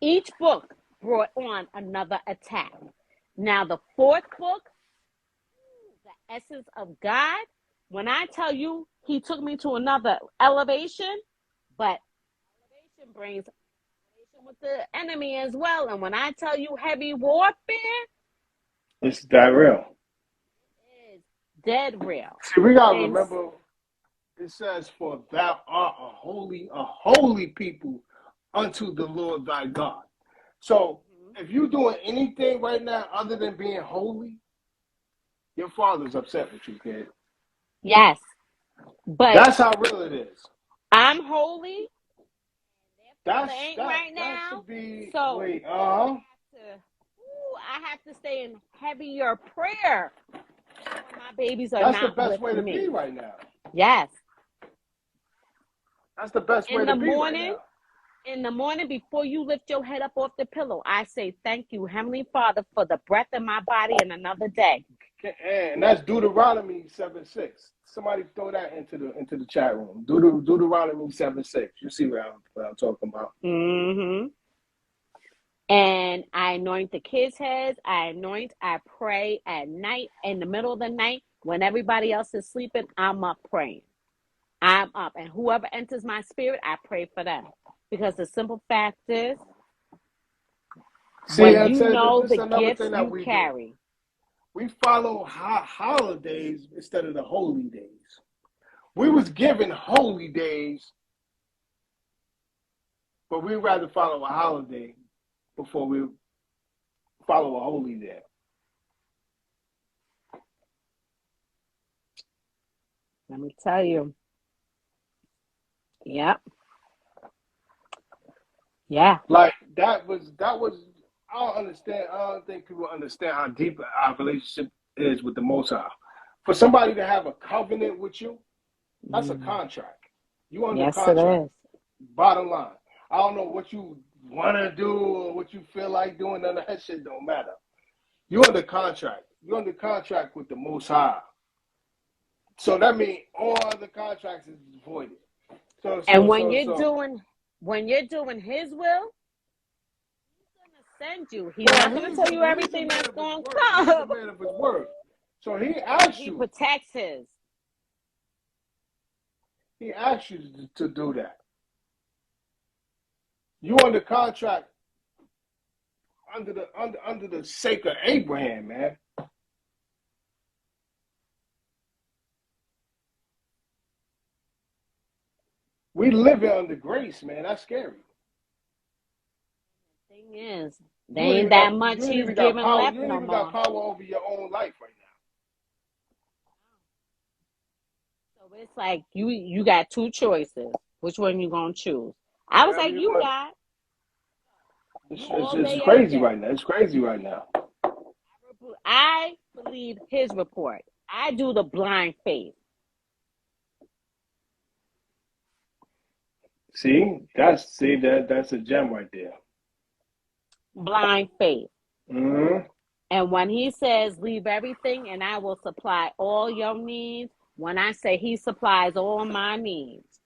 Each book brought on another attack. Now, the fourth book, The Essence of God, when I tell you he took me to another elevation, but elevation brings elevation with the enemy as well. And when I tell you heavy warfare, It's that real. it is dead real. See, we gotta And remember. It says, "For thou art a holy people unto the Lord thy God." So, if you're doing anything right now other than being holy, your father's upset with you, kid. yes, but That's how real it is. I'm holy. Their father ain't right That now. should be So wait. I have to stay in heavier prayer when my babies are That's the not best with way to be me. right now. Yes. That's the best way In to the be right morning, now. before you lift your head up off the pillow, I say thank you, Heavenly Father, for the breath in my body and another day. And that's Deuteronomy 7:6. Somebody throw that into the chat room. Deuteronomy 7:6. You see what I'm talking about. Mm-hmm. And I anoint the kids' heads. I pray at night, in the middle of the night, when everybody else is sleeping, I'm up praying. I'm up. And whoever enters my spirit, I pray for them. Because the simple fact is, See, when I you said know this is the another gifts thing that you we do. carry. We follow holidays instead of the holy days. We was given holy days, but we'd rather follow a holiday before we follow a holy day. Let me tell you. Yep. Yeah. Like that was I don't understand. I don't think people understand how deep our relationship is with the Most High. For somebody to have a covenant with you, that's a contract. You under Yes, it contract. is. Bottom line. I don't know what you want to do or what you feel like doing. None of that shit don't matter. You under contract. You under contract with the Most High. So that means all other contracts is voided. So And so so so. when you're doing his will, he's gonna send you. He's Well, not gonna tell you he's a everything man that's of his gonna word. He's a come. man of his word. So And he protects his. he asked you to do that. You under contract under the sake of Abraham, man. We living under grace, man. That's scary. Thing is, there ain't that much You ain't he's even got giving power. left You ain't no even got more. power over your own life right So it's like you got two choices. Which one you gonna choose? I was Whatever like, you you want. got you all It's day, every crazy day. right now. It's crazy right now. I believe his report. I do the blind faith. That's a gem right there. Blind faith. Mm-hmm. And when he says, leave everything and I will supply all your needs, when I say he supplies all my needs,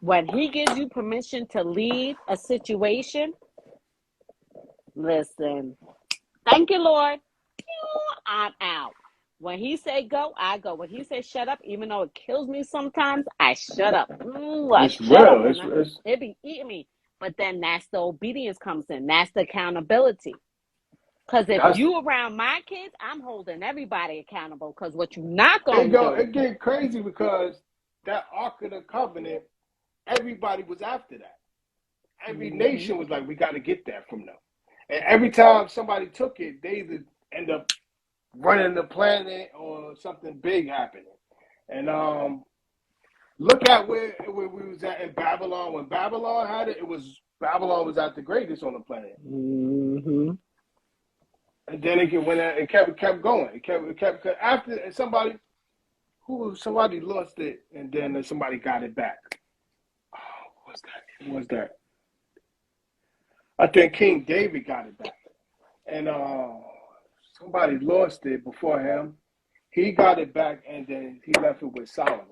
when he gives you permission to leave a situation, listen, thank you, Lord. I'm out. When he say go, I go. When he say shut up, even though it kills me sometimes, I shut up. I It's shut up, real. and it be eating me. But then that's the obedience comes in. That's the accountability. Because if That's you around my kids, I'm holding everybody accountable. Because what you not it. gonna do? It get crazy because that Ark of the Covenant, everybody was after that. Every Mm-hmm. nation was like, we got to get that from them. And every time somebody took it, they either end up running the planet or something big happening. And look at where we was at in Babylon. When Babylon had it, Babylon was at the greatest on the planet. Mm-hmm. And then it went out and kept going. It kept after somebody lost it, and then somebody got it back. Oh, what's that? Who was that? I think King David got it back, and somebody lost it before him. He got it back, and then he left it with Solomon.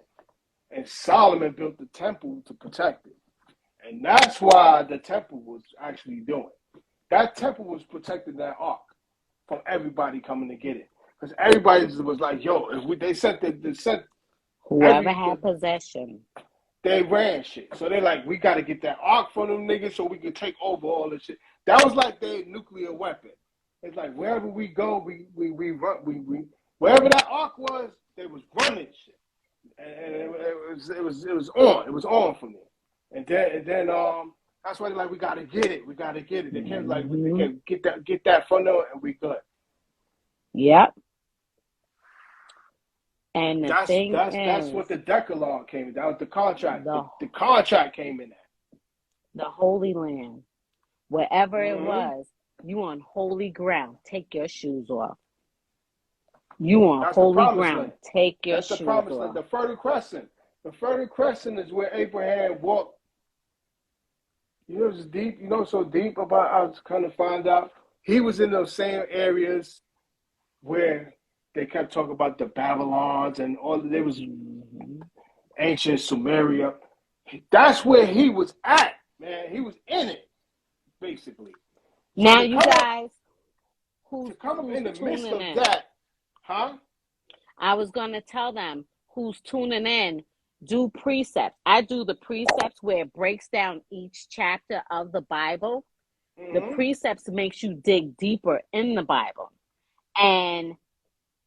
And Solomon built the temple to protect it, and that's why the temple was actually doing. That temple was protecting that ark from everybody coming to get it, because everybody was like, "Yo, if they sent Whoever every had possession. they ran shit. So they're like, we got to get that arc from them niggas so we can take over all this shit. That was like their nuclear weapon. It's like wherever we go, we run, we wherever that arc was, they was running shit, and it was on from there. And then that's why they're like, we got to get it, we got to get it. They can't like they Mm-hmm. can get that from them, and we good. Yep. And the thing That's is, what the Decalogue came in. That was the contract. the The contract came in the Holy Land, wherever it that. was, you on holy ground. Take your shoes off. You on That's the holy promised ground. land. Take your That's the shoes promised land. off. The Fertile Crescent. The Fertile Crescent is where Abraham walked. You know, it's deep. You know, so deep about. I was kind of find out he was in those same areas where they kept talking about the Babylons and all. There was Mm-hmm. ancient Sumeria. That's where he was at, man. He was in it, basically. So Now, you guys, to come up who's in the midst tuning of in? that, huh? I was gonna tell them who's tuning in. Do precepts. I do the precepts where it breaks down each chapter of the Bible. The Mm-hmm. precepts makes you dig deeper in the Bible. And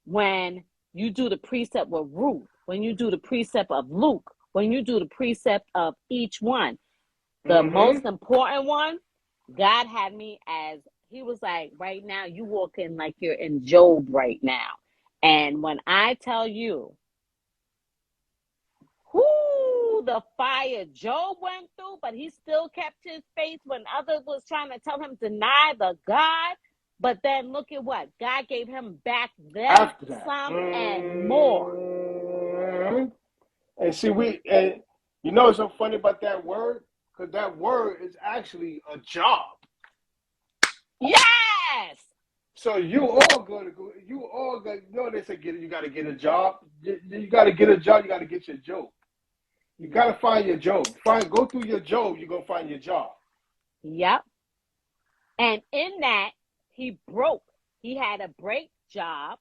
when you do the precept with Ruth, when you do the precept of Luke, when you do the precept of each one, the Mm-hmm. most important one, God had me as he was like, right now, you walking like you're in Job right now. And when I tell you, who the fire Job went through, but he still kept his faith when others was trying to tell him deny the God. But then look at what God gave him back them After that. some and more. And see, and you know what's so funny about that word? Because that word is actually a job. Yes. So you all going to go, you know, they say you got to get a job. You got to get a job, you got to get your job. You got to find your job. Go through your job, you're going to find your job. Yep. And in that, he broke. He had a break job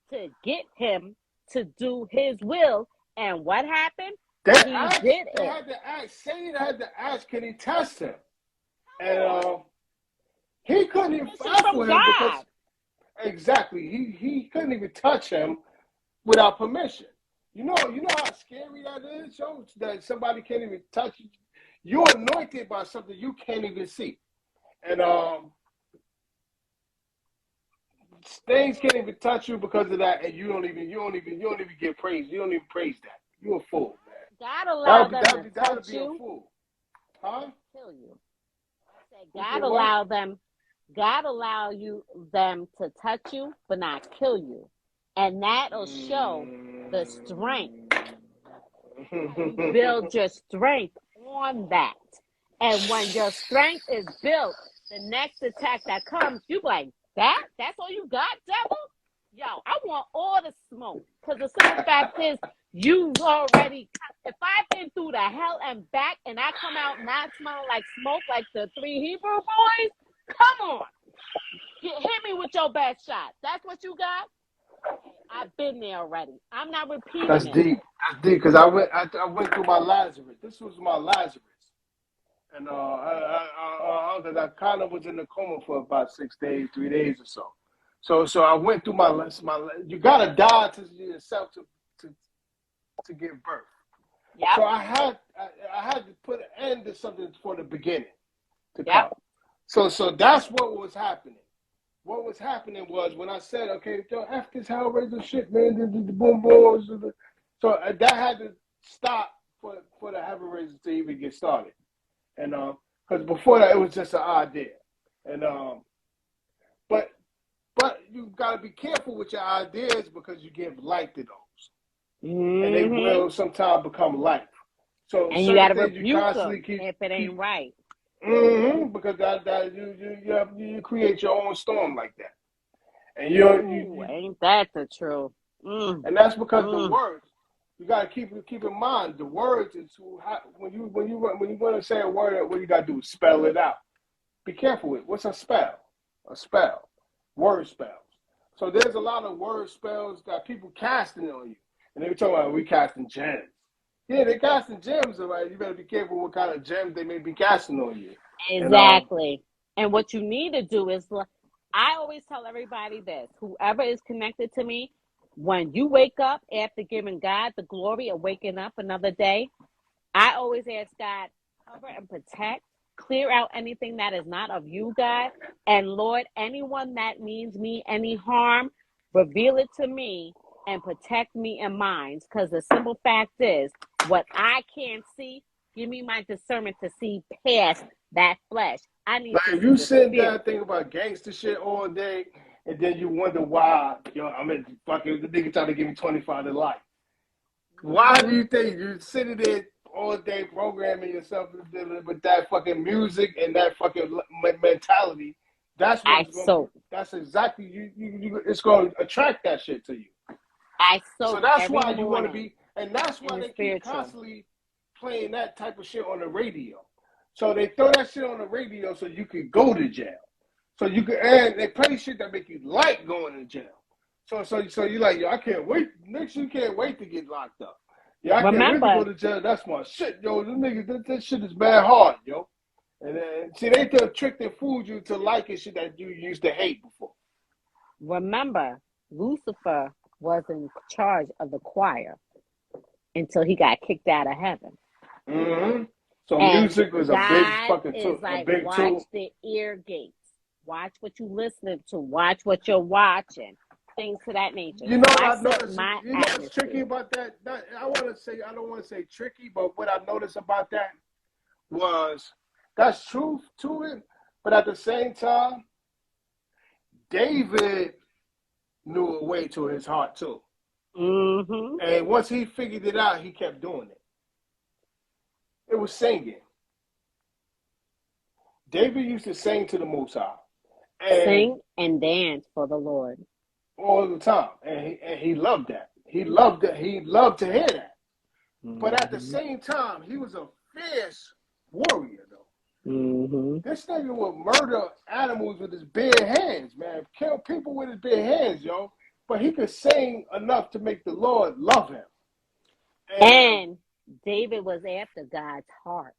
to get him to do his will. And what happened? He did They it. had to ask, Satan had to ask, can he test him? And he couldn't even Permission fuck from with him because, God. exactly, he couldn't even touch him without permission. You know how scary that is, Joe? That somebody can't even touch you. You're anointed by something you can't even see. And things can't even touch you because of that, and you don't even get praise. You don't even praise that. You're a fool. God allow them to That'd touch be a you, fool. Huh? kill you. I said You God said what? allow them. God allow them to touch you, but not kill you, and that'll show the strength. You build your strength on that, and when your strength is built, the next attack that comes, you like that's all you got, devil. Yo, I want all the smoke, because the simple fact is, you've already. If I've been through the hell and back, and I come out not smelling like smoke like the 3 Hebrew boys, come on, hit me with your best shot. That's what you got. I've been there already. I'm not repeating That's it. deep. That's deep because I went through my Lazarus. This was my Lazarus, and I kind of was in the coma for about 6 days, 3 days or so. So I went through my. You gotta die to yourself to give birth. Yep. So I had to put an end to something for the beginning to Yep. come. So that's what was happening. What was happening was when I said, okay, F this Hellraiser shit, man, the boom boom. So that had to stop for the Hellraiser to even get started. And because before that, it was just an idea. And but you got to be careful with your ideas because you give life to those. Mm-hmm. And they will sometimes become life. So and you got to things you rebuke constantly them if it ain't right. Because that you create your own storm like that, and Ooh, ain't that the truth? And that's because the words you gotta keep in mind. The words is when you want to say a word, what you gotta do is spell it out. Be careful with what's a spell. A spell, word spells. So there's a lot of word spells that people casting on you, and they were talking about we casting gems. Yeah, they're casting gems, all right. You better be careful what kind of gems they may be casting on you. Exactly. And what you need to do is, I always tell everybody this: whoever is connected to me, when you wake up after giving God the glory of waking up another day, I always ask God, cover and protect, clear out anything that is not of you, God. And Lord, anyone that means me any harm, reveal it to me and protect me and mine. Because the simple fact is, what I can't see, give me my discernment to see past that flesh. I need to if see you the sit there spirit. and think about gangster shit all day, and then you wonder why, I'm in fucking the nigga trying to give me 25 to life. Why do you think you're sitting there all day programming yourself with that fucking music and that fucking mentality? That's what it's going to be. That's exactly you. It's going to attract that shit to you. So that's why you want to be, and that's why they keep constantly playing that type of shit on the radio. So they throw that shit on the radio so you can go to jail. So you can, and they play shit that make you like going to jail. So you're like, yo, I can't wait. Next, you can't wait to get locked up. Yeah, I can't wait to go to jail. That's my shit, yo. This nigga, that shit is bad hard, yo. And then, see, they tricked and fooled you to liking shit that you used to hate before. Remember, Lucifer was in charge of the choir until he got kicked out of heaven. Mm-hmm. So and music was a big fucking tool. Like, watch the ear gates. Watch what you listening to. Watch what you're watching. Things to that nature. You know what I noticed? You know what's tricky about that? I don't want to say tricky, but what I noticed about that was that's truth to it. But at the same time, David knew a way to his heart too. Mm-hmm. And once he figured it out, he kept doing it. It was singing. David used to sing to the Most High. Sing and dance for the Lord. All the time. And he loved that. He loved it. He loved to hear that. Mm-hmm. But at the same time, he was a fierce warrior, though. Mm-hmm. This nigga would murder animals with his bare hands, man. Kill people with his bare hands, yo. But he could sing enough to make the Lord love him. And David was after God's heart.